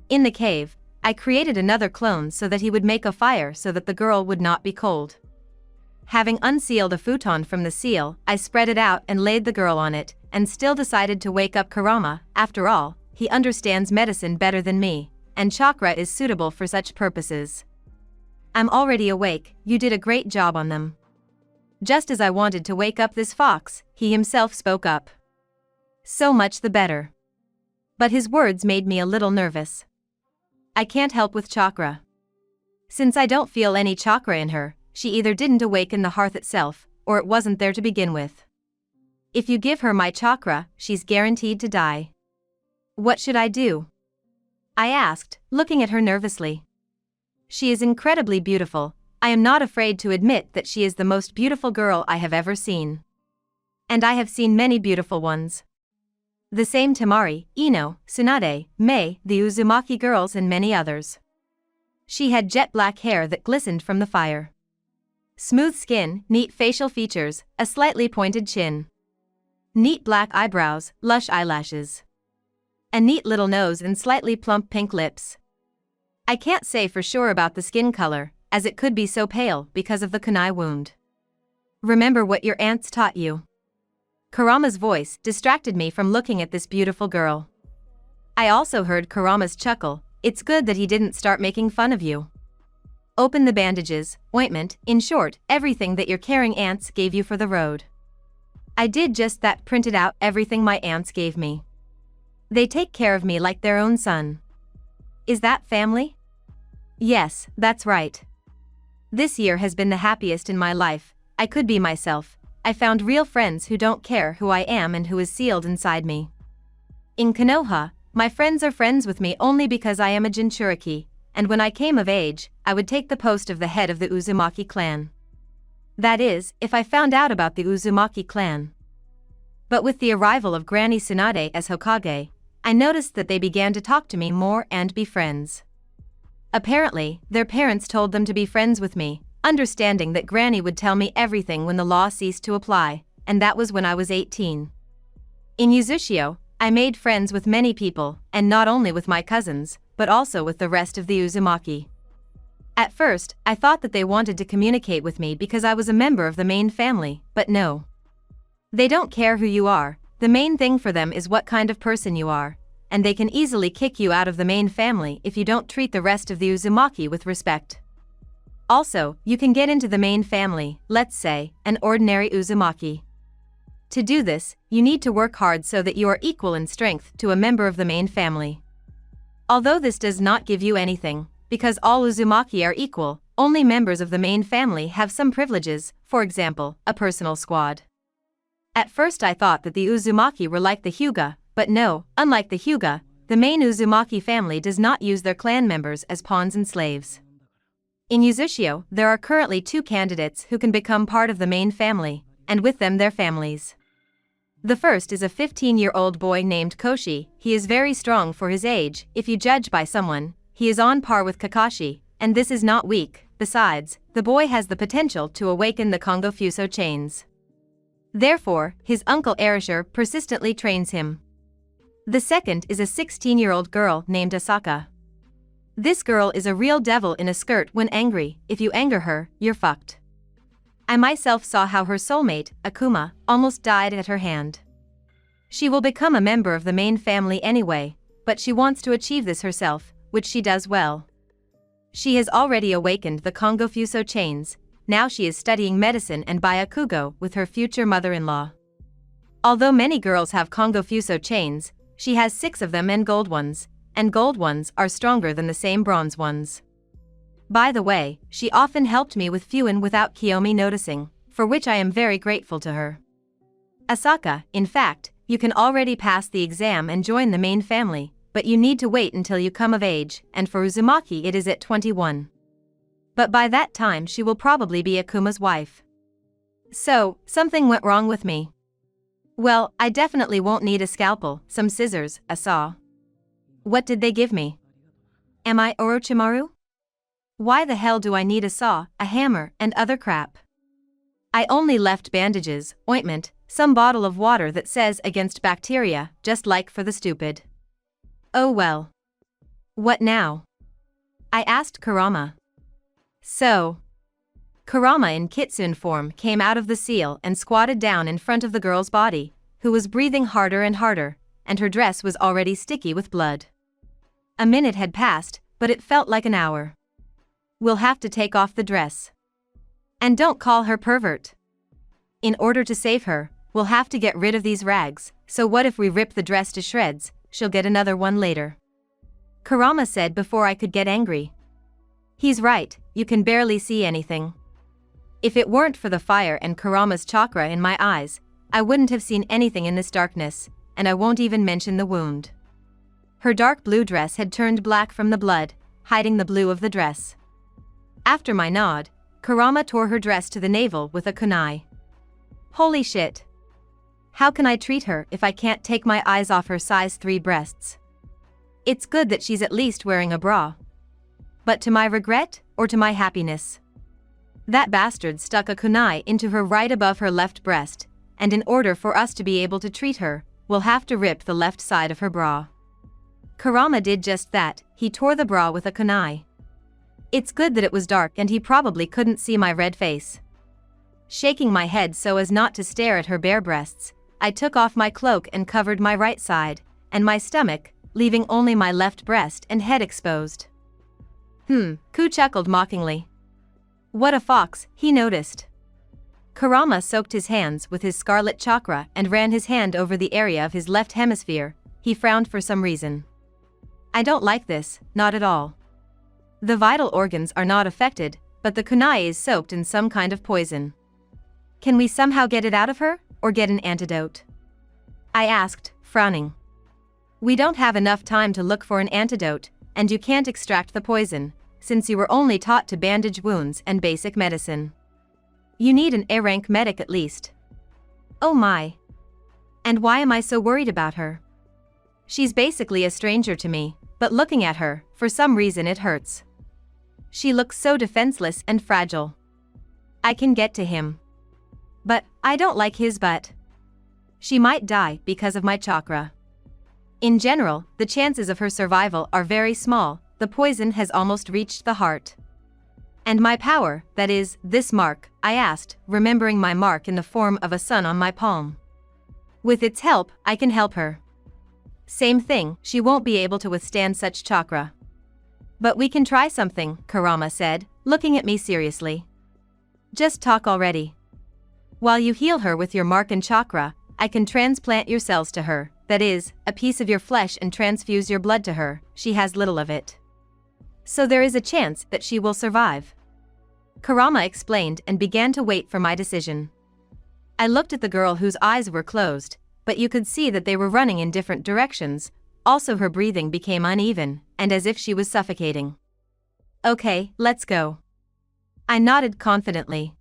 In the cave, I created another clone so that he would make a fire so that the girl would not be cold. Having unsealed a futon from the seal, I spread it out and laid the girl on it, and still decided to wake up Kurama. After all, he understands medicine better than me, and chakra is suitable for such purposes. I'm already awake, you did a great job on them. Just as I wanted to wake up this fox, he himself spoke up. So much the better. But his words made me a little nervous. I can't help with chakra. Since I don't feel any chakra in her, she either didn't awaken the hearth itself, or it wasn't there to begin with. If you give her my chakra, she's guaranteed to die. What should I do? I asked, looking at her nervously. She is incredibly beautiful. I am not afraid to admit that she is the most beautiful girl I have ever seen. And I have seen many beautiful ones. The same Tamari, Ino, Tsunade, Mei, the Uzumaki girls and many others. She had jet black hair that glistened from the fire. Smooth skin, neat facial features, a slightly pointed chin. Neat black eyebrows, lush eyelashes. A neat little nose and slightly plump pink lips. I can't say for sure about the skin color, as it could be so pale because of the kunai wound. Remember what your aunts taught you. Kurama's voice distracted me from looking at this beautiful girl. I also heard Kurama's chuckle. It's good that he didn't start making fun of you. Open the bandages, ointment, in short, everything that your caring aunts gave you for the road. I did just that, printed out everything my aunts gave me. They take care of me like their own son. Is that family? Yes, that's right. This year has been the happiest in my life. I could be myself. I found real friends who don't care who I am and who is sealed inside me. In Konoha, my friends are friends with me only because I am a Jinchuriki, and when I came of age, I would take the post of the head of the Uzumaki clan. That is, if I found out about the Uzumaki clan. But with the arrival of Granny Tsunade as Hokage, I noticed that they began to talk to me more and be friends. Apparently, their parents told them to be friends with me, understanding that Granny would tell me everything when the law ceased to apply, and that was when I was 18. In Uzushio, I made friends with many people, and not only with my cousins, but also with the rest of the Uzumaki. At first, I thought that they wanted to communicate with me because I was a member of the main family, but no. They don't care who you are, the main thing for them is what kind of person you are, and they can easily kick you out of the main family if you don't treat the rest of the Uzumaki with respect. Also, you can get into the main family, let's say, an ordinary Uzumaki. To do this, you need to work hard so that you are equal in strength to a member of the main family. Although this does not give you anything, because all Uzumaki are equal, only members of the main family have some privileges, for example, a personal squad. At first I thought that the Uzumaki were like the Hyuga, but no, unlike the Hyuga, the main Uzumaki family does not use their clan members as pawns and slaves. In Yuzushio, there are currently 2 candidates who can become part of the main family, and with them their families. The first is a 15-year-old boy named Koshi. He is very strong for his age. If you judge by someone, he is on par with Kakashi, and this is not weak. Besides, the boy has the potential to awaken the Kongo Fuso chains. Therefore, his uncle Erasure persistently trains him. The second is a 16-year-old girl named Asaka. This girl is a real devil in a skirt when angry. If you anger her, you're fucked. I myself saw how her soulmate, Akuma, almost died at her hand. She will become a member of the main family anyway, but she wants to achieve this herself, which she does well. She has already awakened the Kongo Fuso chains. Now she is studying medicine and Byakugo with her future mother-in-law. Although many girls have Kongo Fuso chains, she has 6 of them and gold ones are stronger than the same bronze ones. By the way, she often helped me with Fuin without Kiyomi noticing, for which I am very grateful to her. Asaka, in fact, you can already pass the exam and join the main family, but you need to wait until you come of age, and for Uzumaki it is at 21. But by that time she will probably be Akuma's wife. So, something went wrong with me. Well, I definitely won't need a scalpel, some scissors, a saw. What did they give me? Am I Orochimaru? Why the hell do I need a saw, a hammer, and other crap? I only left bandages, ointment, some bottle of water that says against bacteria, just like for the stupid. Oh well. What now? I asked Kurama. So. Kurama in kitsune form came out of the seal and squatted down in front of the girl's body, who was breathing harder and harder, and her dress was already sticky with blood. A minute had passed, but it felt like an hour. We'll have to take off the dress. And don't call her pervert. In order to save her, we'll have to get rid of these rags, so what if we rip the dress to shreds? She'll get another one later. Kurama said before I could get angry. He's right, you can barely see anything. If it weren't for the fire and Kurama's chakra in my eyes, I wouldn't have seen anything in this darkness, and I won't even mention the wound. Her dark blue dress had turned black from the blood, hiding the blue of the dress. After my nod, Kurama tore her dress to the navel with a kunai. Holy shit. How can I treat her if I can't take my eyes off her size 3 breasts? It's good that she's at least wearing a bra. But to my regret, or to my happiness? That bastard stuck a kunai into her right above her left breast, and in order for us to be able to treat her, we'll have to rip the left side of her bra. Kurama did just that, he tore the bra with a kunai. It's good that it was dark and he probably couldn't see my red face. Shaking my head so as not to stare at her bare breasts, I took off my cloak and covered my right side, and my stomach, leaving only my left breast and head exposed. Ku chuckled mockingly. What a fox, he noticed. Kurama soaked his hands with his scarlet chakra and ran his hand over the area of his left hemisphere. He frowned for some reason. I don't like this, not at all. The vital organs are not affected, but the kunai is soaked in some kind of poison. Can we somehow get it out of her, or get an antidote? I asked, frowning. We don't have enough time to look for an antidote, and you can't extract the poison, since you were only taught to bandage wounds and basic medicine. You need an A-rank medic at least. Oh my. And why am I so worried about her? She's basically a stranger to me, but looking at her, for some reason it hurts. She looks so defenseless and fragile. I can get to him. But I don't like his butt. She might die because of my chakra. In general, the chances of her survival are very small. The poison has almost reached the heart. And my power, that is, this mark, I asked, remembering my mark in the form of a sun on my palm. With its help, I can help her. Same thing, she won't be able to withstand such chakra. But we can try something, Kurama said, looking at me seriously. Just talk already. While you heal her with your mark and chakra, I can transplant your cells to her, that is, a piece of your flesh, and transfuse your blood to her. She has little of it. So there is a chance that she will survive. Kurama explained and began to wait for my decision. I looked at the girl whose eyes were closed, but you could see that they were running in different directions. Also her breathing became uneven, and as if she was suffocating. Okay, let's go. I nodded confidently.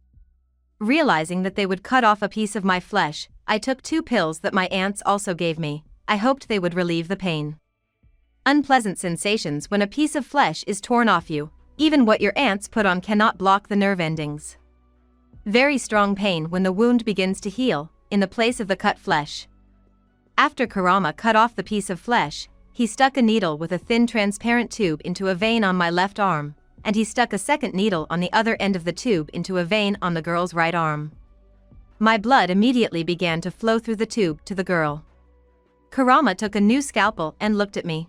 Realizing that they would cut off a piece of my flesh, I took 2 pills that my aunts also gave me. I hoped they would relieve the pain. Unpleasant sensations when a piece of flesh is torn off you, even what your aunts put on cannot block the nerve endings. Very strong pain when the wound begins to heal, in the place of the cut flesh. After Kurama cut off the piece of flesh, he stuck a needle with a thin transparent tube into a vein on my left arm, and he stuck a second needle on the other end of the tube into a vein on the girl's right arm. My blood immediately began to flow through the tube to the girl. Kurama took a new scalpel and looked at me.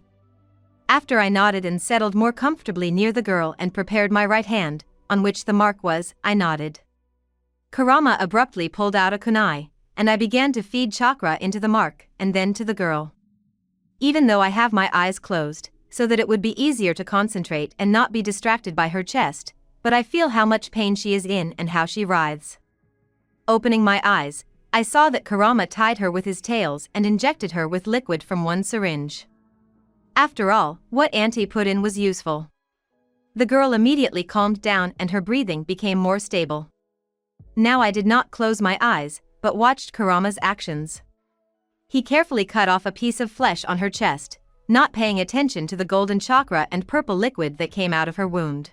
After I nodded and settled more comfortably near the girl and prepared my right hand, on which the mark was, I nodded. Kurama abruptly pulled out a kunai, and I began to feed chakra into the mark, and then to the girl. Even though I have my eyes closed, so that it would be easier to concentrate and not be distracted by her chest, but I feel how much pain she is in and how she writhes. Opening my eyes, I saw that Kurama tied her with his tails and injected her with liquid from one syringe. After all, what Auntie put in was useful. The girl immediately calmed down and her breathing became more stable. Now I did not close my eyes, but watched Kurama's actions. He carefully cut off a piece of flesh on her chest, not paying attention to the golden chakra and purple liquid that came out of her wound.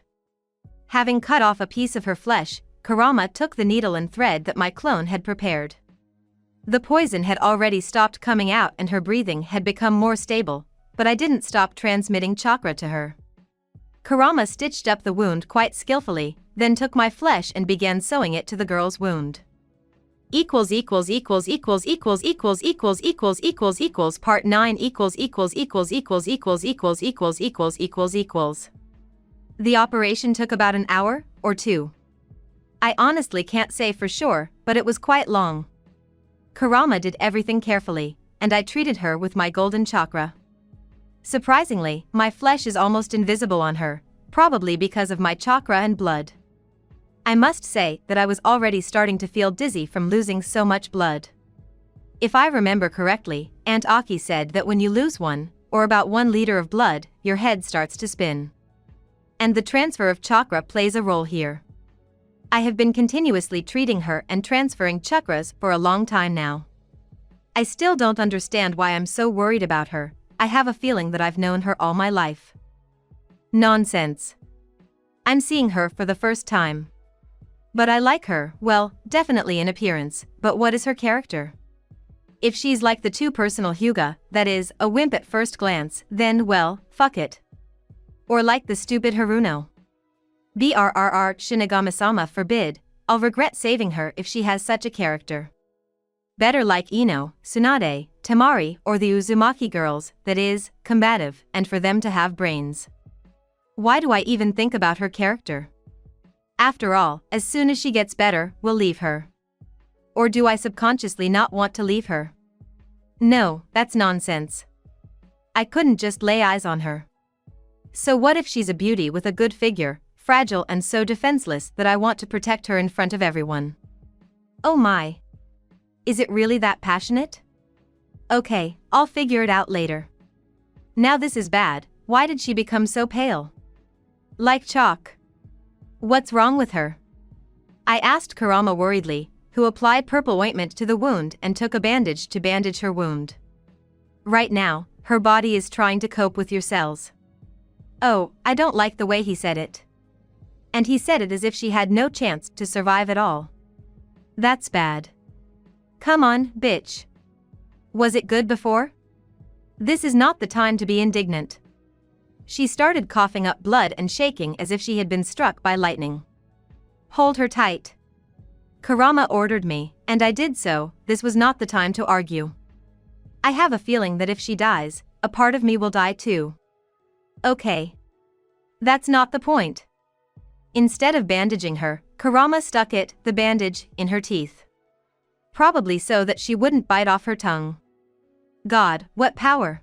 Having cut off a piece of her flesh, Kurama took the needle and thread that my clone had prepared. The poison had already stopped coming out and her breathing had become more stable, but I didn't stop transmitting chakra to her. Kurama stitched up the wound quite skillfully, then took my flesh and began sewing it to the girl's wound. Part 9 The operation took about an hour or 2. I honestly can't say for sure, but it was quite long. Kurama did everything carefully, and I treated her with my golden chakra. Surprisingly, my flesh is almost invisible on her, probably because of my chakra and blood. I must say that I was already starting to feel dizzy from losing so much blood. If I remember correctly, Aunt Aki said that when you lose 1, or about 1 liter of blood, your head starts to spin. And the transfer of chakra plays a role here. I have been continuously treating her and transferring chakras for a long time now. I still don't understand why I'm so worried about her. I have a feeling that I've known her all my life. Nonsense. I'm seeing her for the first time. But I like her, well, definitely in appearance, but what is her character? If she's like the 2 personal Hyuga, that is, a wimp at first glance, then, well, fuck it. Or like the stupid Haruno. Brrr Shinigami-sama forbid, I'll regret saving her if she has such a character. Better like Ino, Tsunade, Tamari, or the Uzumaki girls, that is, combative, and for them to have brains. Why do I even think about her character? After all, as soon as she gets better, we'll leave her. Or do I subconsciously not want to leave her? No, that's nonsense. I couldn't just lay eyes on her. So what if she's a beauty with a good figure, fragile and so defenseless that I want to protect her in front of everyone? Oh my. Is it really that passionate? Okay, I'll figure it out later. Now this is bad, why did she become so pale? Like chalk. What's wrong with her? I asked Kurama worriedly, who applied purple ointment to the wound and took a bandage to bandage her wound. Right now, her body is trying to cope with your cells. Oh, I don't like the way he said it. And he said it as if she had no chance to survive at all. That's bad. Come on, bitch. Was it good before? This is not the time to be indignant. She started coughing up blood and shaking as if she had been struck by lightning. Hold her tight. Kurama ordered me, and I did so. This was not the time to argue. I have a feeling that if she dies, a part of me will die too. Okay. That's not the point. Instead of bandaging her, Kurama stuck the bandage, in her teeth. Probably so that she wouldn't bite off her tongue. God, what power!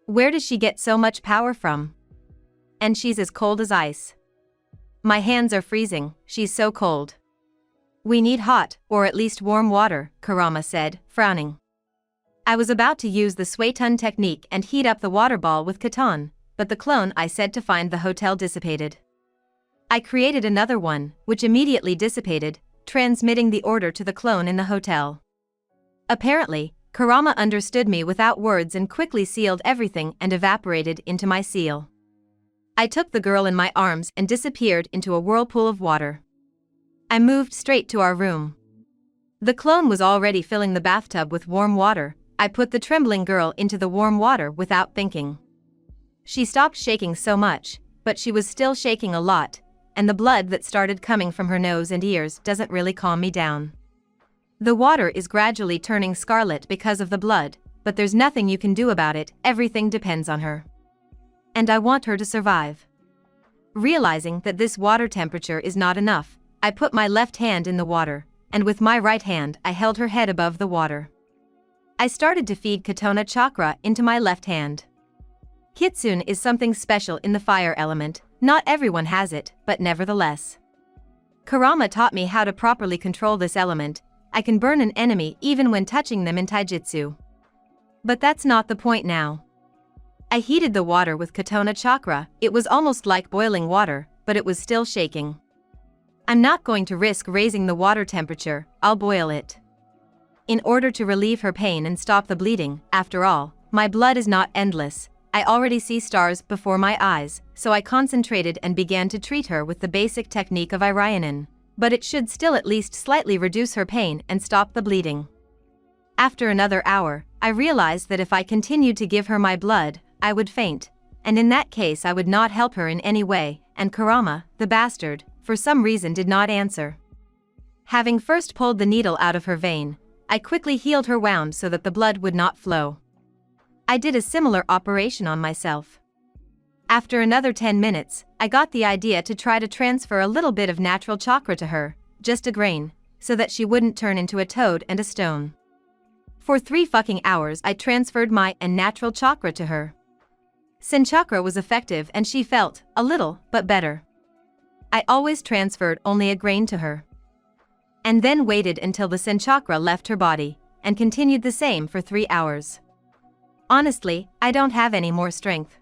Where does she get so much power from? And she's as cold as ice. My hands are freezing, she's so cold. We need hot, or at least warm water, Kurama said, frowning. I was about to use the Suetun technique and heat up the water ball with Katan, but the clone I said to find the hotel dissipated. I created another one, which immediately dissipated, transmitting the order to the clone in the hotel. Apparently, Kurama understood me without words and quickly sealed everything and evaporated into my seal. I took the girl in my arms and disappeared into a whirlpool of water. I moved straight to our room. The clone was already filling the bathtub with warm water. I put the trembling girl into the warm water without thinking. She stopped shaking so much, but she was still shaking a lot, and the blood that started coming from her nose and ears doesn't really calm me down. The water is gradually turning scarlet because of the blood, but there's nothing you can do about it, everything depends on her. And I want her to survive. Realizing that this water temperature is not enough, I put my left hand in the water, and with my right hand I held her head above the water. I started to feed Katona chakra into my left hand. Kitsune is something special in the fire element, not everyone has it, but nevertheless. Kurama taught me how to properly control this element. I can burn an enemy even when touching them in taijutsu. But that's not the point now. I heated the water with Katona chakra. It was almost like boiling water, but it was still shaking. I'm not going to risk raising the water temperature, I'll boil it. In order to relieve her pain and stop the bleeding, after all, my blood is not endless. I already see stars before my eyes, so I concentrated and began to treat her with the basic technique of Irionin. But it should still at least slightly reduce her pain and stop the bleeding. After another hour, I realized that if I continued to give her my blood, I would faint, and in that case I would not help her in any way, and Kurama, the bastard, for some reason did not answer. Having first pulled the needle out of her vein, I quickly healed her wound so that the blood would not flow. I did a similar operation on myself. After another 10 minutes, I got the idea to try to transfer a little bit of natural chakra to her, just a grain, so that she wouldn't turn into a toad and a stone. For 3 fucking hours I transferred my natural chakra to her. Sen chakra was effective and she felt, a little, but better. I always transferred only a grain to her. And then waited until the Sen chakra left her body, and continued the same for 3 hours. Honestly, I don't have any more strength.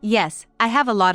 Yes, I have a lot of